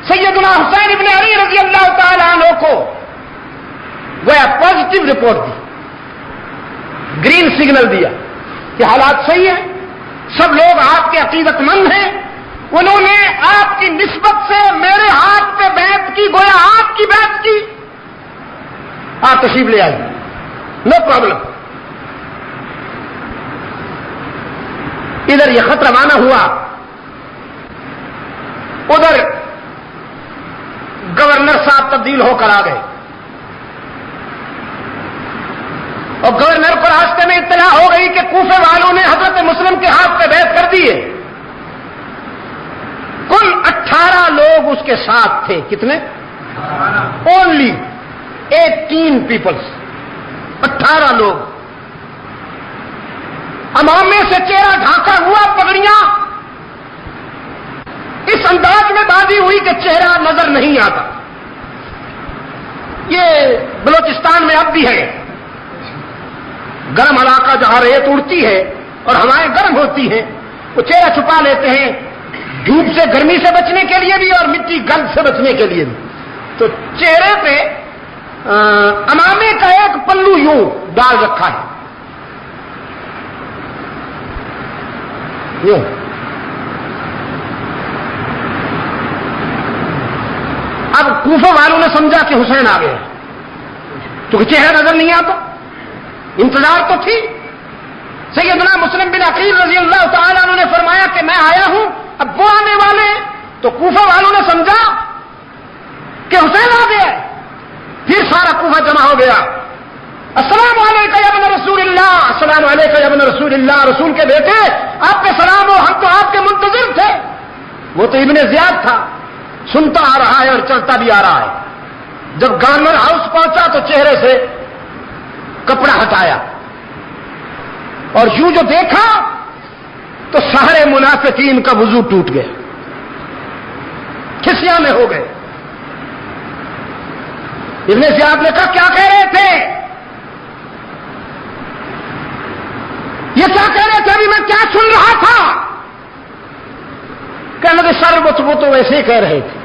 سیدنا حسین ابن علی رضی اللہ تعالیٰ عنہ کو، گویا پازیٹو رپورٹ دی، گرین سگنل دیا کہ حالات صحیح ہیں، سب لوگ آپ کے عقیدت مند ہیں، انہوں نے آپ کی نسبت سے میرے ہاتھ پہ بیعت کی، گویا آپ کی بیعت کی، آپ تشریف لے آئیے، نو پرابلم۔ ادھر یہ خط روانہ ہوا، ادھر گورنر صاحب تبدیل ہو کر آ گئے اور گورنر کو راستے میں اطلاع ہو گئی کہ کوفے والوں نے حضرت مسلم کے ہاتھ پہ بیعت کر دی ہے۔ کل 18 لوگ اس کے ساتھ تھے، کتنے؟ اونلی 18 پیپلز، 18 لوگ۔ امامے سے چہرہ ڈھانکا ہوا، پگڑیاں اس انداز میں باندھی ہوئی کہ چہرہ نظر نہیں آتا۔ یہ بلوچستان میں اب بھی ہے، گرم علاقہ جہاں ریت اڑتی ہے اور ہوائیں گرم ہوتی ہیں، وہ چہرہ چھپا لیتے ہیں، دھوپ سے گرمی سے بچنے کے لیے بھی اور مٹی گند سے بچنے کے لیے بھی۔ تو چہرے پہ امامے کا ایک پلو یوں ڈال رکھا ہے، اب کوفہ والوں نے سمجھا کہ حسین آ گیا، کیونکہ چہرہ نظر نہیں آتا، انتظار تو تھی۔ سیدنا مسلم بن عقیل رضی اللہ تعالیٰ عنہ نے فرمایا کہ میں آیا ہوں، اب وہ آنے والے ہیں، تو کوفہ والوں نے سمجھا کہ حسین آ گیا، پھر سارا کوفہ جمع ہو گیا۔ السلام علیکم یا ابن رسول اللہ، السلام علیکم یا ابن رسول اللہ، رسول کے بیٹے آپ پہ سلام ہو، ہم تو آپ کے منتظر تھے۔ وہ تو ابن زیاد تھا، سنتا آ رہا ہے اور چلتا بھی آ رہا ہے۔ جب گورنر ہاؤس پہنچا تو چہرے سے کپڑا ہٹایا اور یوں جو دیکھا تو سارے منافقین کا وضو ٹوٹ گیا، کھسیاں میں ہو گئے۔ ابن زیاد نے کہا کیا کہہ رہے تھے؟ یہ کیا کہہ رہے تھے؟ ابھی میں کیا سن رہا تھا؟ کہنے لگے سر وہ تو ویسے ہی کہہ رہے تھے،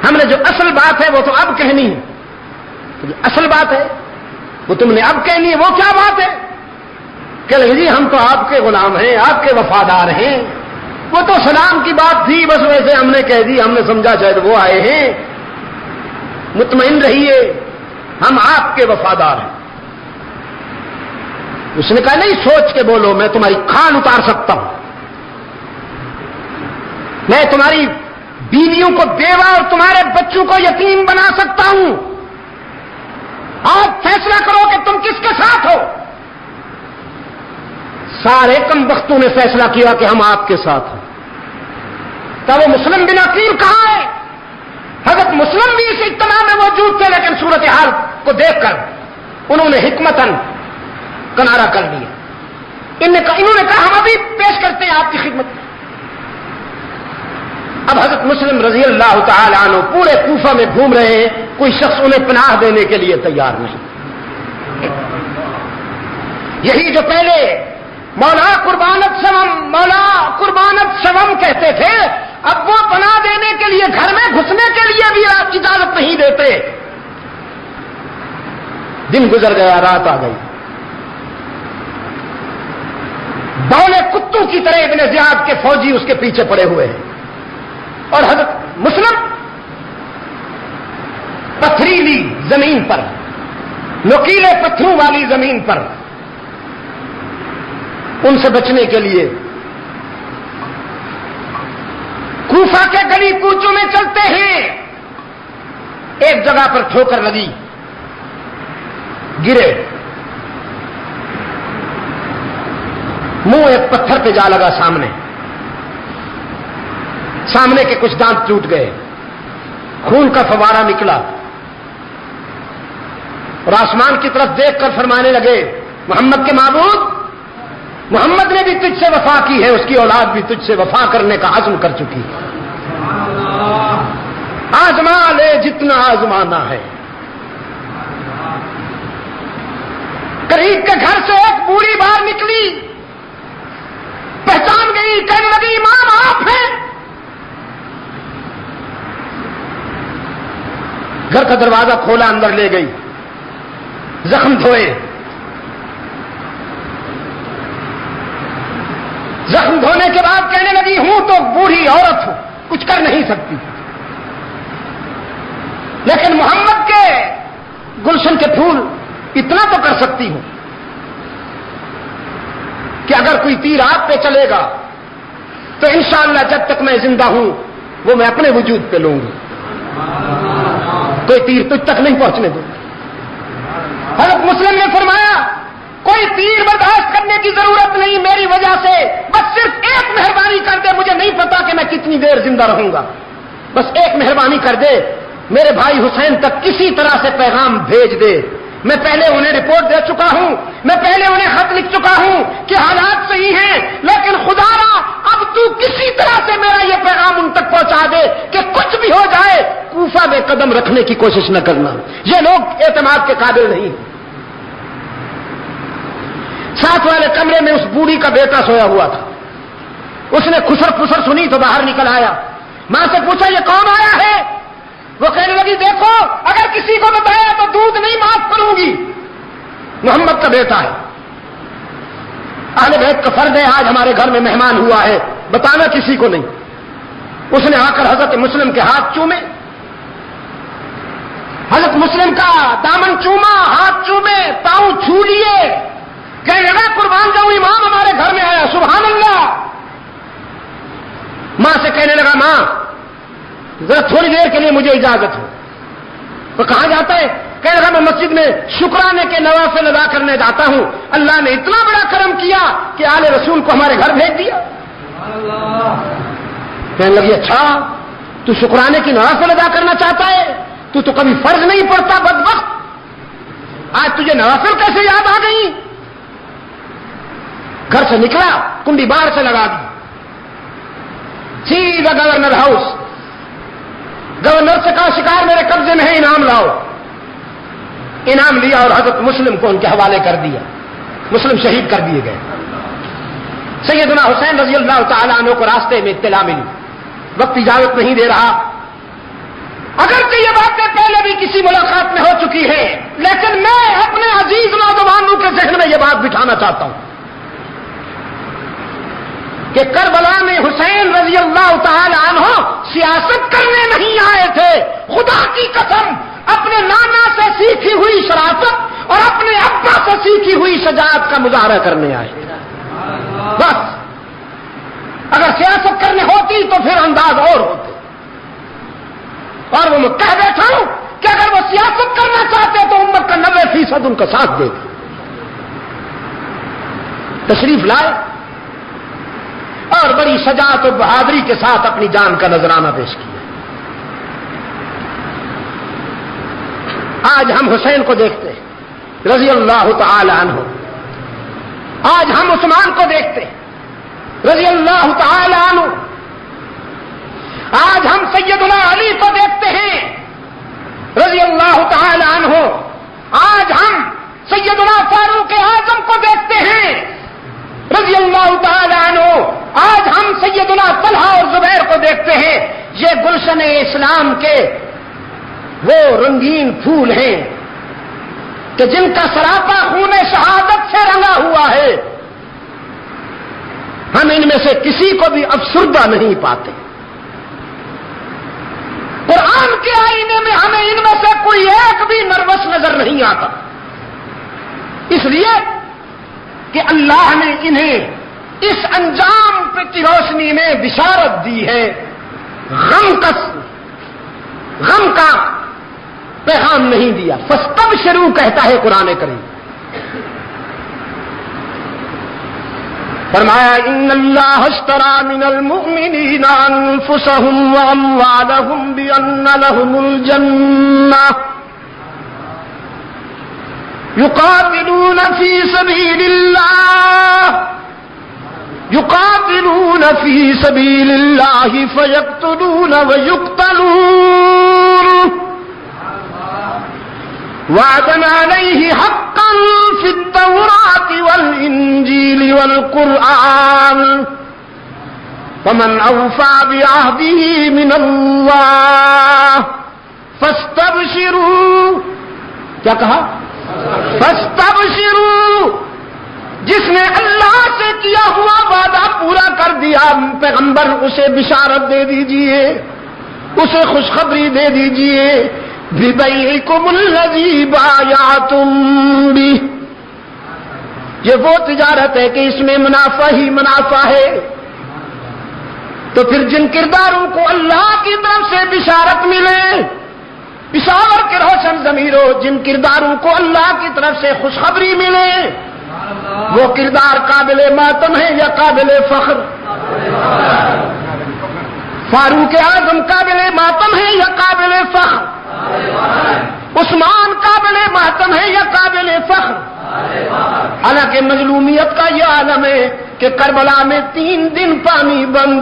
ہم نے جو اصل بات ہے وہ تو اب کہنی ہے۔ اصل بات ہے وہ تم نے اب کہنی ہے، وہ کیا بات ہے؟ کہ جی ہم تو آپ کے غلام ہیں، آپ کے وفادار ہیں، وہ تو سلام کی بات تھی، بس ویسے ہم نے کہہ دی، ہم نے سمجھا شاید وہ آئے ہیں، مطمئن رہیے ہم آپ کے وفادار ہیں۔ اس نے کہا نہیں سوچ کے بولو، میں تمہاری کھال اتار سکتا ہوں، میں تمہاری بیویوں کو بیوہ اور تمہارے بچوں کو یتیم بنا سکتا ہوں، آپ فیصلہ کرو کہ تم کس کے ساتھ ہو۔ سارے کم بختوں نے فیصلہ کیا کہ ہم آپ کے ساتھ ہیں۔ تب وہ مسلم بن عقیل کہاں ہے؟ حضرت مسلم بھی اس اجتماع میں موجود تھے، لیکن صورتحال کو دیکھ کر انہوں نے حکمتاً کنارہ کر لیا۔ انہوں نے کہا ہم ابھی پیش کرتے ہیں آپ کی خدمت۔ اب حضرت مسلم رضی اللہ تعالی عنہ پورے کوفہ میں گھوم رہے ہیں، کوئی شخص انہیں پناہ دینے کے لیے تیار نہیں۔ یہی جو پہلے مولا قربانت سوم کہتے تھے، اب وہ پناہ دینے کے لیے گھر میں گھسنے کے لیے بھی آپ کی اجازت نہیں دیتے۔ دن گزر گیا، رات آ گئی، بولے کتوں کی طرح ابن زیاد کے فوجی اس کے پیچھے پڑے ہوئے ہیں، اور حضرت مسلم پتھریلی زمین پر، نوکیلے پتھروں والی زمین پر ان سے بچنے کے لیے کوفہ کے گلی کوچوں میں چلتے ہیں۔ ایک جگہ پر ٹھوکر لگی، گرے، منہ ایک پتھر پہ جا لگا، سامنے کے کچھ دانت ٹوٹ گئے، خون کا فوارہ نکلا، اور آسمان کی طرف دیکھ کر فرمانے لگے محمد کے معبود، محمد نے بھی تجھ سے وفا کی ہے، اس کی اولاد بھی تجھ سے وفا کرنے کا عزم کر چکی ہے، آزما لے جتنا آزمانا ہے۔ قریب کے گھر سے ایک بوڑھی باہر نکلی، پہچان گئی، کہنے لگی امام آپ ہیں۔ گھر کا دروازہ کھولا، اندر لے گئی، زخم دھوئے، زخم دھونے کے بعد کہنے لگی ہوں تو بوڑھی عورت ہوں، کچھ کر نہیں سکتی، لیکن محمد کے گلشن کے پھول اتنا تو کر سکتی ہوں کہ اگر کوئی تیر آپ پہ چلے گا تو انشاءاللہ جب تک میں زندہ ہوں وہ میں اپنے وجود پہ لوں گی، کوئی تیر تجھ تک نہیں پہنچنے دوں۔ حضرت مسلم نے فرمایا کوئی تیر برداشت کرنے کی ضرورت نہیں میری وجہ سے، بس صرف ایک مہربانی کر دے، مجھے نہیں پتا کہ میں کتنی دیر زندہ رہوں گا، بس ایک مہربانی کر دے، میرے بھائی حسین تک کسی طرح سے پیغام بھیج دے، میں پہلے انہیں رپورٹ دے چکا ہوں، میں پہلے انہیں خط لکھ چکا ہوں کہ حالات صحیح ہیں، لیکن خدا را اب تو کسی طرح سے میرا یہ پیغام ان تک پہنچا دے کہ کچھ بھی ہو جائے کوفہ میں قدم رکھنے کی کوشش نہ کرنا، یہ لوگ اعتماد کے قابل نہیں۔ ساتھ والے کمرے میں اس بوڑھی کا بیٹا سویا ہوا تھا، اس نے خسر پسر سنی تو باہر نکل آیا، ماں سے پوچھا یہ کون آیا ہے؟ وہ کہنے لگی دیکھو اگر کسی کو بتایا تو دودھ نہیں معاف کروں گی، محمد کا بیٹا ہے، اہل بیت کا فرض ہے آج ہمارے گھر میں مہمان ہوا ہے، بتانا کسی کو نہیں۔ اس نے آ کر حضرت مسلم کے ہاتھ چومے، حضرت مسلم کا دامن چوما، ہاتھ چومے، پاؤں چھو لیے، کہنے لگا قربان جاؤں امام ہمارے گھر میں آیا، سبحان اللہ۔ ماں سے کہنے لگا ماں ذرا تھوڑی دیر کے لیے مجھے اجازت ہو، تو کہاں جاتا ہے؟ کہنے لگا میں مسجد میں شکرانے کے نوافل ادا کرنے جاتا ہوں، اللہ نے اتنا بڑا کرم کیا کہ آل رسول کو ہمارے گھر بھیج دیا۔ کہنے لگی اچھا تو شکرانے کی نوافل ادا کرنا چاہتا ہے، تو کبھی فرض نہیں پڑتا بدبخت، آج تجھے نوافل کیسے یاد آ گئی؟ گھر سے نکلا، کنڈی باہر سے لگا دی، سیدھا گورنر ہاؤس، گورنر سے کہا شکار میرے قبضے میں ہے، انعام لاؤ۔ انعام لیا اور حضرت مسلم کو ان کے حوالے کر دیا، مسلم شہید کر دیے گئے۔ سیدنا حسین رضی اللہ تعالیٰ عنہ کو راستے میں اطلاع ملی، وقت اجازت نہیں دے رہا، اگرچہ یہ باتیں پہلے بھی کسی ملاقات میں ہو چکی ہیں، لیکن میں اپنے عزیز نوجوانوں کے ذہن میں یہ بات بٹھانا چاہتا ہوں کہ کربلا میں حسین رضی اللہ تعالی عنہ سیاست کرنے نہیں آئے تھے، خدا کی قسم اپنے نانا سے سیکھی ہوئی شرافت اور اپنے ابا سے سیکھی ہوئی شجاعت کا مظاہرہ کرنے آئے تھے۔ بس اگر سیاست کرنے ہوتی تو پھر انداز اور ہوتے، اور وہ میں کہہ بیٹھا ہوں کہ اگر وہ سیاست کرنا چاہتے تو امت کا 90% ان کا ساتھ دے دی۔ تشریف لائے اور بڑی شجاعت و بہادری کے ساتھ اپنی جان کا نذرانہ پیش کیا۔ آج ہم حسین کو دیکھتے رضی اللہ تعالی عنہ، آج ہم عثمان کو دیکھتے رضی اللہ تعالی عنہ، آج ہم سیدنا علی کو دیکھتے ہیں رضی اللہ تعالی عنہ، آج ہم سیدنا فاروق اعظم کو دیکھتے ہیں رضی اللہ تعالی عنہ، آج ہم سیدنا طلحہ اور زبیر کو دیکھتے ہیں۔ یہ گلشن اسلام کے وہ رنگین پھول ہیں کہ جن کا سراپا خون شہادت سے رنگا ہوا ہے، ہم ان میں سے کسی کو بھی افسردہ نہیں پاتے۔ قرآن کے آئینے میں ہمیں ان میں سے کوئی ایک بھی نروس نظر نہیں آتا، اس لیے کہ اللہ نے انہیں اس انجام کی روشنی میں بشارت دی ہے، غم کا پیغام نہیں دیا۔ فاستبشروا کہتا ہے قرآن کریم، فرمایا ان اللہ اشترى من المؤمنین انفسهم واموالهم بان لهم الجنہ يقاتلون في سبيل الله فيقتلون ويقتلون وعدا عليه حقا في التوراة والإنجيل والقرآن فمن أوفى بعهده من الله فاستبشروا، کیا کہا؟ فاستبشروا، جس نے اللہ سے کیا ہوا وعدہ پورا کر دیا، پیغمبر اسے بشارت دے دیجئے، اسے خوشخبری دے دیجئے، بِبَيْعِكُمُ الَّذِي بَايَعْتُمْ بِهِ، یہ وہ تجارت ہے کہ اس میں منافع ہی منافع ہے۔ تو پھر جن کرداروں کو اللہ کی طرف سے بشارت ملے، پشاور کے روشن ضمیروں، جن کرداروں کو اللہ کی طرف سے خوشخبری ملے، وہ کردار قابل ماتم ہے یا قابل فخر؟ فاروق اعظم قابل ماتم ہے یا قابل فخر؟ عثمان قابل ماتم ہے یا قابل فخر؟ حالانکہ مظلومیت کا یہ عالم ہے کہ کربلا میں 3 دن پانی بند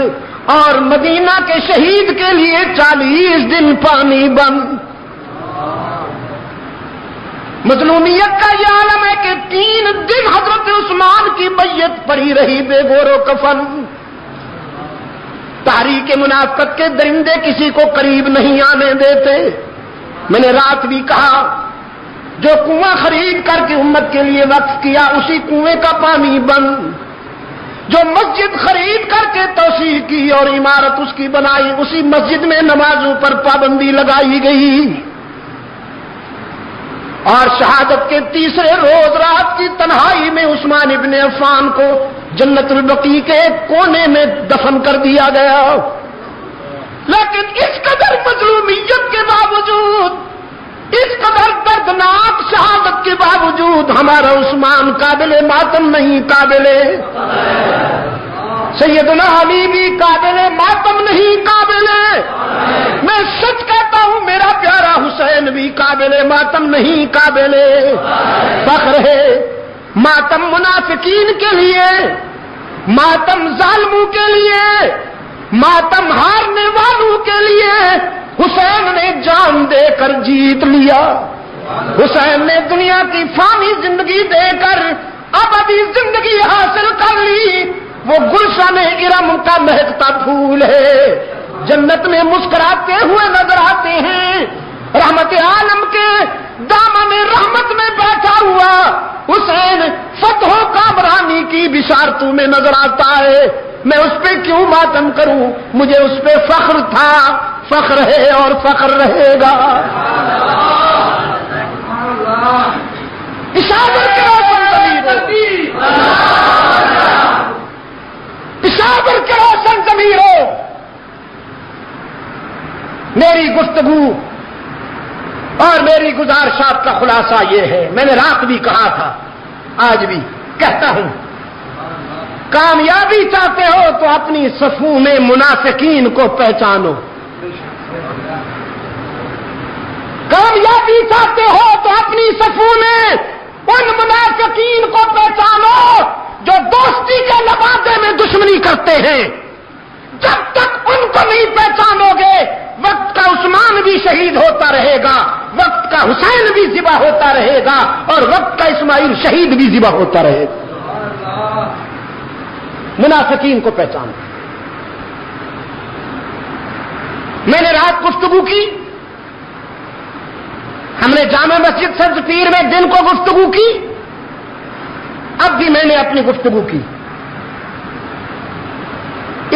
اور مدینہ کے شہید کے لیے 40 دن پانی بند۔ مظلومیت کا یہ عالم ہے کہ 3 دن حضرت عثمان کی میت پڑی رہی بے گور و کفن۔ تاریخ منافقت کے درندے کسی کو قریب نہیں آنے دیتے۔ میں نے رات بھی کہا، جو کنواں خرید کر کے امت کے لیے وقف کیا اسی کنویں کا پانی بند، جو مسجد خرید کر کے توسیع کی اور عمارت اس کی بنائی اسی مسجد میں نمازوں پر پابندی لگائی گئی، اور شہادت کے تیسرے روز رات کی تنہائی میں عثمان ابن عفان کو جنت البقیع کے ایک کونے میں دفن کر دیا گیا۔ لیکن اس قدر مظلومیت کے باوجود اس قدر دردناک شہادت کے باوجود ہمارا عثمان قابل ماتم نہیں، قابل سیدنا علی بھی قابل ماتم نہیں، قابل میں سچ کہتا ہوں میرا پیارا حسین بھی قابل ماتم نہیں، قابل فخر ہے۔ ماتم منافقین کے لیے، ماتم ظالموں کے لیے، ماتم ہارنے والوں کے لیے حسین نے جان دے کر جیت لیا۔ حسین نے دنیا کی فانی زندگی دے کر ابدی زندگی حاصل کر لی۔ وہ گلشن ارم کا مہکتا پھول ہے، جنت میں مسکراتے ہوئے نظر آتے ہیں۔ رحمت عالم کے دامن رحمت میں بیٹھا ہوا حسین فتح و کامرانی کی بشارتوں میں نظر آتا ہے۔ میں اس پہ کیوں ماتم کروں؟ مجھے اس پہ فخر تھا، فخر ہے اور فخر رہے گا۔ پشاور کے روشن ضمیروں، پشاور کے روشن ضمیروں، میری گفتگو اور میری گزارشات کا خلاصہ یہ ہے، میں نے رات بھی کہا تھا، آج بھی کہتا ہوں، کامیابی چاہتے ہو تو اپنی صفوں میں منافقین کو پہچانو۔ کامیابی چاہتے ہو تو اپنی صفوں میں ان منافقین کو پہچانو جو دوستی کے لبادے میں دشمنی کرتے ہیں۔ جب تک ان کو نہیں پہچانو گے، وقت کا عثمان بھی شہید ہوتا رہے گا، وقت کا حسین بھی ذبح ہوتا رہے گا، اور وقت کا اسماعیل شہید بھی ذبح ہوتا رہے گا۔ منافقین کو پہچانو۔ میں نے رات گفتگو کی، ہم نے جامع مسجد سبز پیر میں دن کو گفتگو کی، اب بھی میں نے اپنی گفتگو کی۔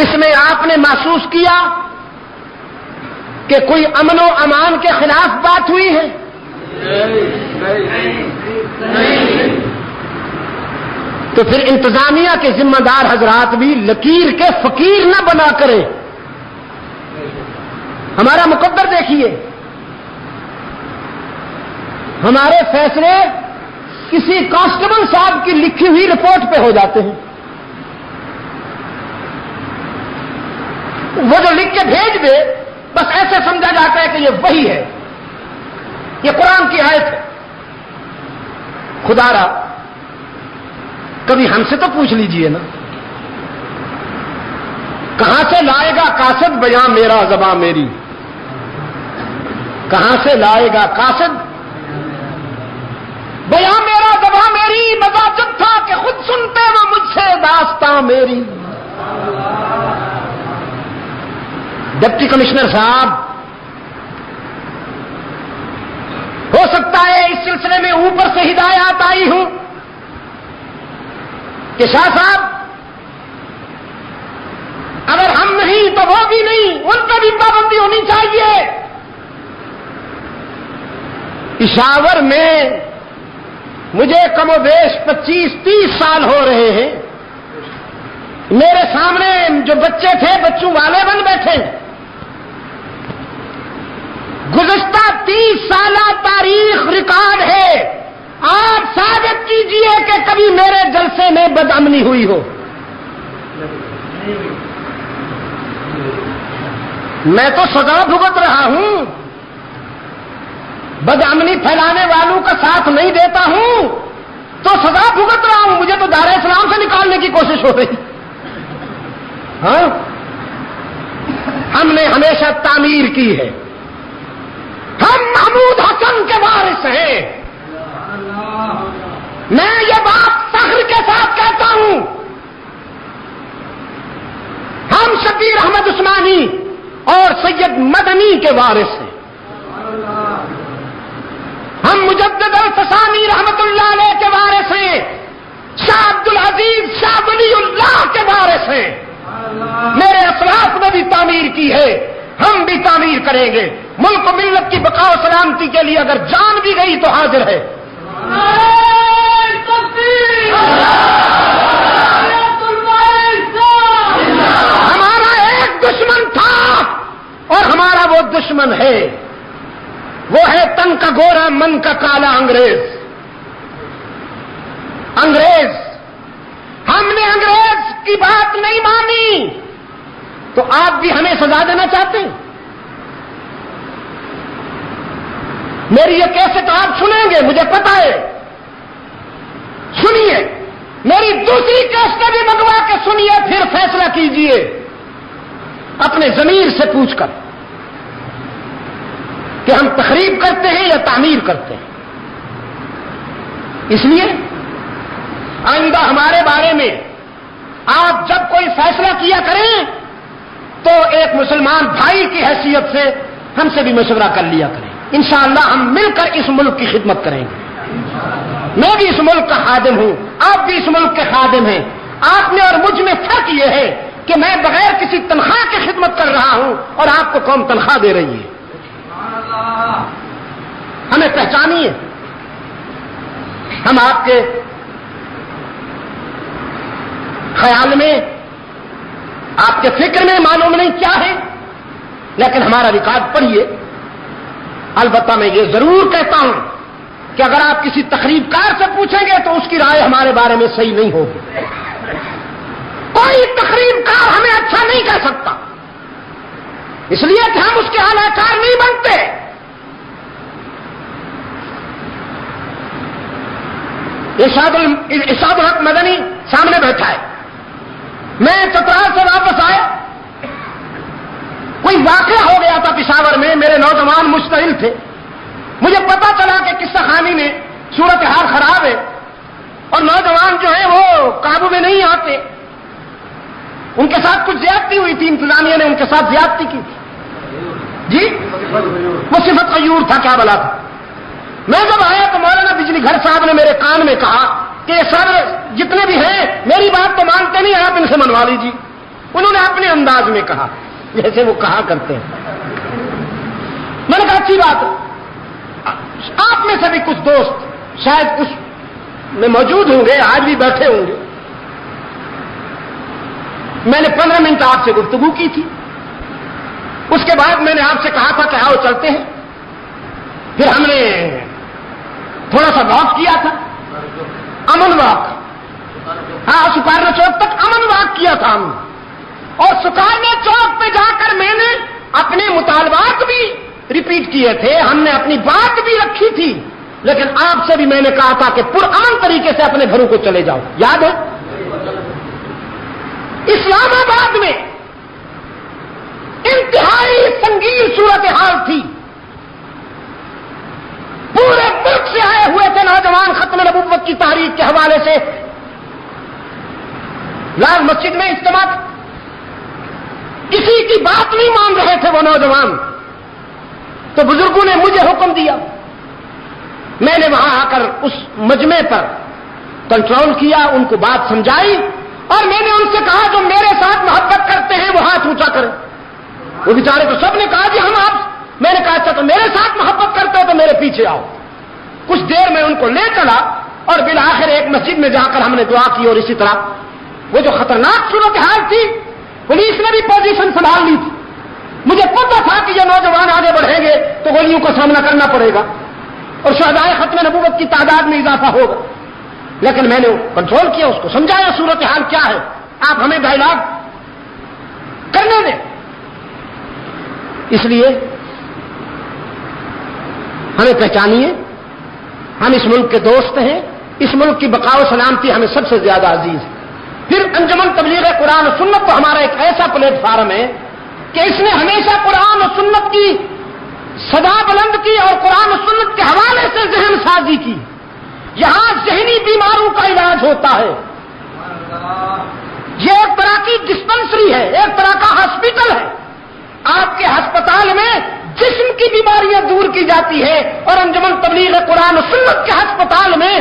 اس میں آپ نے محسوس کیا کہ کوئی امن و امان کے خلاف بات ہوئی ہے؟ تو پھر انتظامیہ کے ذمہ دار حضرات بھی لکیر کے فقیر نہ بنا کریں۔ ہمارا مقدر دیکھیے، ہمارے فیصلے کسی کانسٹیبل صاحب کی لکھی ہوئی رپورٹ پہ ہو جاتے ہیں، وہ جو لکھ کے بھیج دے بس ایسے سمجھا جاتا ہے کہ یہ وہی ہے، یہ قرآن کی آیت ہے۔ خدا را کبھی ہم سے تو پوچھ لیجئے نا، کہاں سے لائے گا قاصد بیاں میرا زباں میری؟ کہاں سے لائے گا قاصد بیاں میرا زباں میری؟ مزاجب تھا کہ خود سنتے وہ مجھ سے داستاں میری۔ ڈپٹی کمشنر صاحب، ہو سکتا ہے اس سلسلے میں اوپر سے ہدایات آئی ہوں کہ شاہ صاحب اگر ہم نہیں تو وہ بھی نہیں، ان پہ بھی پابندی ہونی چاہیے۔ پشاور میں مجھے کم و بیش 25-30 سال ہو رہے ہیں، میرے سامنے جو بچے تھے بچوں والے بن بیٹھے۔ گزشتہ 30 سالہ تاریخ ریکارڈ ہے، آپ ثابت کیجئے کہ کبھی میرے جلسے میں بدامنی ہوئی ہو۔ میں تو سزا بھگت رہا ہوں، بدامنی پھیلانے والوں کا ساتھ نہیں دیتا ہوں تو سزا بھگت رہا ہوں، مجھے تو دار اسلام سے نکالنے کی کوشش ہو رہی۔ ہاں، ہم نے ہمیشہ تعمیر کی ہے، ہم محمود حسن کے وارث ہیں۔ میں یہ بات فخر کے ساتھ کہتا ہوں، ہم شبیر احمد عثمانی اور سید مدنی کے وارث ہیں، ہم مجدد الفسانی رحمت اللہ علیہ کے وارث ہیں، شاہ عبد العزیز شاہ ولی اللہ کے وارث ہیں۔ میرے اسلاف نے بھی تعمیر کی ہے، ہم بھی تعمیر کریں گے۔ ملک و ملت کی بقا و سلامتی کے لیے اگر جان بھی گئی تو حاضر ہے۔ ہمارا ایک دشمن تھا اور ہمارا وہ دشمن ہے، وہ ہے تن کا گورا من کا کالا انگریز ہم نے انگریز کی بات نہیں مانی تو آپ بھی ہمیں سزا دینا چاہتے ہیں؟ میری یہ کیسٹ آپ سنیں گے مجھے پتا ہے، سنیے، میری دوسری کیسٹ بھی منگوا کے سنیے، پھر فیصلہ کیجئے اپنے ضمیر سے پوچھ کر کہ ہم تخریب کرتے ہیں یا تعمیر کرتے ہیں۔ اس لیے آئندہ ہمارے بارے میں آپ جب کوئی فیصلہ کیا کریں تو ایک مسلمان بھائی کی حیثیت سے ہم سے بھی مشورہ کر لیا کریں، انشاءاللہ ہم مل کر اس ملک کی خدمت کریں گے۔ میں بھی اس ملک کا خادم ہوں، آپ بھی اس ملک کے خادم ہیں۔ آپ میں اور مجھ میں فرق یہ ہے کہ میں بغیر کسی تنخواہ کی خدمت کر رہا ہوں اور آپ کو قوم تنخواہ دے رہی ہے۔ ہمیں پہچانیے، ہم آپ کے خیال میں، آپ کے فکر میں معلوم نہیں کیا ہے، لیکن ہمارا ریکارڈ پڑھیے۔ البتہ میں یہ ضرور کہتا ہوں کہ اگر آپ کسی تخریب کار سے پوچھیں گے تو اس کی رائے ہمارے بارے میں صحیح نہیں ہوگی۔ کوئی تخریب کار ہمیں اچھا نہیں کہہ سکتا، اس لیے کہ ہم اس کے اعلی کار نہیں بنتے۔ ارشاد الحق مدنی سامنے بیٹھا ہے، میں چترال سے واپس آیا، کوئی واقعہ ہو گیا تھا پشاور میں، میرے نوجوان مشتعل تھے، مجھے پتا چلا کہ قصہ خانی میں صورتحال خراب ہے اور نوجوان جو ہیں وہ قابو میں نہیں آتے، ان کے ساتھ کچھ زیادتی ہوئی تھی، انتظامیہ نے ان کے ساتھ زیادتی کی تھی۔ جی وہ صفت غیور تھا، کیا بلا تھا۔ میں جب آیا تو مولانا بجلی گھر صاحب نے میرے کان میں کہا کہ سر جتنے بھی ہیں میری بات تو مانتے نہیں، آپ ان سے منوا لیجیے۔ انہوں نے اپنے انداز میں کہا جیسے وہ کہا کرتے ہیں۔ میں نے کہا اچھی بات ہے، آپ میں سے بھی کچھ دوست شاید کچھ میں موجود ہوں گے، آج بھی بیٹھے ہوں گے۔ میں نے 15 منٹ آپ سے گفتگو کی تھی، اس کے بعد میں نے آپ سے کہا تھا کہ آؤ چلتے ہیں، پھر ہم نے تھوڑا سا واک کیا تھا، امن واک، ہاں سکارنا چوک تک امن واک کیا تھا ہم نے، اور سکارنا چوک پہ جا کر میں نے اپنے مطالبات بھی ریپیٹ کیے تھے، ہم نے اپنی بات بھی رکھی تھی، لیکن آپ سے بھی میں نے کہا تھا کہ پرامن طریقے سے اپنے گھروں کو چلے جاؤ، یاد ہے؟ اسلام آباد میں انتہائی سنگین صورتحال تھی، پورے ملک سے آئے ہوئے تھے نوجوان ختم نبوت کی تحریک کے حوالے سے، لال مسجد میں اجتماع، کسی کی بات نہیں مان رہے تھے وہ نوجوان، تو بزرگوں نے مجھے حکم دیا، میں نے وہاں آ کر اس مجمع پر کنٹرول کیا، ان کو بات سمجھائی، اور میں نے ان سے کہا جو میرے ساتھ محبت کرتے ہیں وہ ہاتھ اونچا کریں۔ وہ بیچارے تو سب نے کہا جی ہم آپ، میں نے کہا اچھا تو میرے ساتھ محبت کرتے ہو تو میرے پیچھے آؤ۔ کچھ دیر میں ان کو لے چلا اور بالآخر ایک مسجد میں جا کر ہم نے دعا کی، اور اسی طرح وہ جو خطرناک صورتحال تھی پولیس نے بھی پوزیشن سنبھال لی تھی، مجھے پتا تھا کہ یہ نوجوان آگے بڑھیں گے تو گولیوں کا سامنا کرنا پڑے گا اور شہدائے ختم نبوت کی تعداد میں اضافہ ہوگا، لیکن میں نے کنٹرول کیا، اس کو سمجھایا صورتحال کیا ہے، آپ ہمیں ڈائلاگ کرنے دیں۔ اس لیے ہمیں پہچانیے، ہم اس ملک کے دوست ہیں، اس ملک کی بقا و سلامتی ہمیں سب سے زیادہ عزیز ہے۔ پھر انجمن تبلیغ قرآن و سنت تو ہمارا ایک ایسا پلیٹ فارم ہے کہ اس نے ہمیشہ قرآن و سنت کی صدا بلند کی اور قرآن و سنت کے حوالے سے ذہن سازی کی۔ یہاں ذہنی بیماروں کا علاج ہوتا ہے، یہ ایک طرح کی ڈسپنسری ہے، ایک طرح کا ہاسپٹل ہے۔ آپ کے ہسپتال میں جسم کی بیماریاں دور کی جاتی ہے، اور انجمن تبلیغ قرآن و سنت کے ہسپتال میں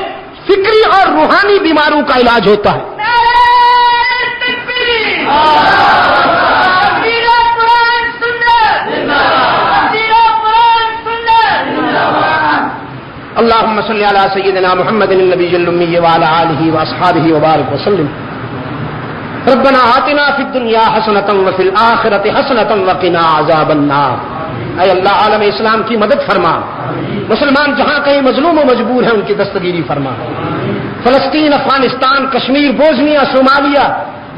فکری اور روحانی بیماروں کا علاج ہوتا ہے۔ اللهم صل على سيدنا محمد النبي الأمي وعلى آله وأصحابه وبارك وسلم. ربنا آتنا في الدنيا حسنة وفي الآخرة حسنة وقنا عذاب النار. اے اللہ عالم اسلام کی مدد فرما، مسلمان جہاں کہیں مظلوم و مجبور ہیں ان کی دستگیری فرما. فلسطین، Afghanistan, Kashmir, Bosnia, Somalia,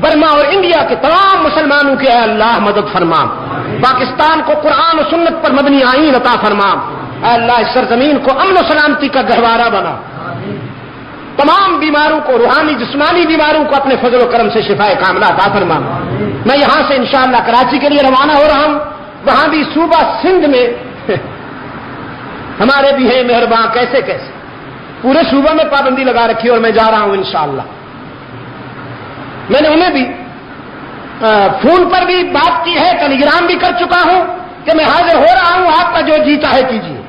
Burma اور انڈیا کے تمام مسلمانوں کے اے اللہ مدد فرما. پاکستان کو قرآن و سنت پر مبنی آئین عطا فرما. اے اللہ اس سرزمین کو امن و سلامتی کا گہوارہ بنا. تمام بیماروں کو، روحانی جسمانی بیماروں کو اپنے فضل و کرم سے شفائے کاملہ عطا فرما. میں یہاں سے انشاءاللہ کراچی کے لیے روانہ ہو رہا ہوں. وہاں بھی صوبہ سندھ میں ہمارے بھی ہیں مہربان، کیسے کیسے پورے صوبہ میں پابندی لگا رکھی اور میں جا رہا ہوں انشاءاللہ. میں نے انہیں بھی فون پر بھی بات کی ہے، ٹیلی گرام بھی کر چکا ہوں کہ میں حاضر ہو رہا ہوں، آپ کا جو جی چاہے کیجیے.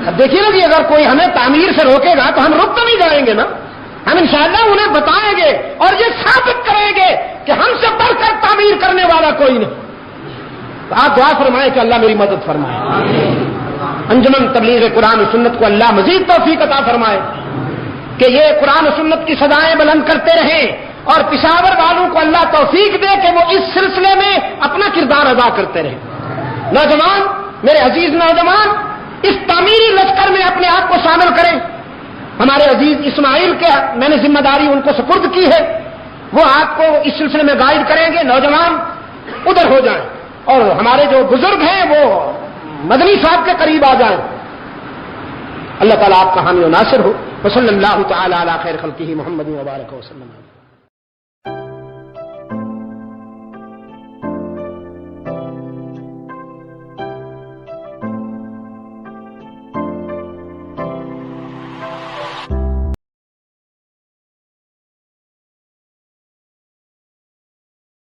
اب دیکھیے نا جی، اگر کوئی ہمیں تعمیر سے روکے گا تو ہم رک تو نہیں جائیں گے نا. ہم انشاءاللہ انہیں بتائیں گے اور یہ ثابت کریں گے کہ ہم سے بڑھ کر تعمیر کرنے والا کوئی نہیں. تو آپ دعا فرمائیں کہ اللہ میری مدد فرمائے. انجمن تبلیغ قرآن و سنت کو اللہ مزید توفیق عطا فرمائے کہ یہ قرآن و سنت کی صدائیں بلند کرتے رہیں، اور پشاور والوں کو اللہ توفیق دے کہ وہ اس سلسلے میں اپنا کردار ادا کرتے رہیں. نوجوان، میرے عزیز نوجوان، اس تعمیری لشکر میں اپنے آپ کو شامل کریں. ہمارے عزیز اسماعیل کے میں نے ذمہ داری ان کو سپرد کی ہے، وہ آپ کو اس سلسلے میں گائیڈ کریں گے. نوجوان ادھر ہو جائیں اور ہمارے جو بزرگ ہیں وہ مدنی صاحب کے قریب آ جائیں. اللہ تعالیٰ آپ کا حامی و ناصر ہو. وصلی اللہ تعالی علی خیر خلقہ محمد وبارک وسلم.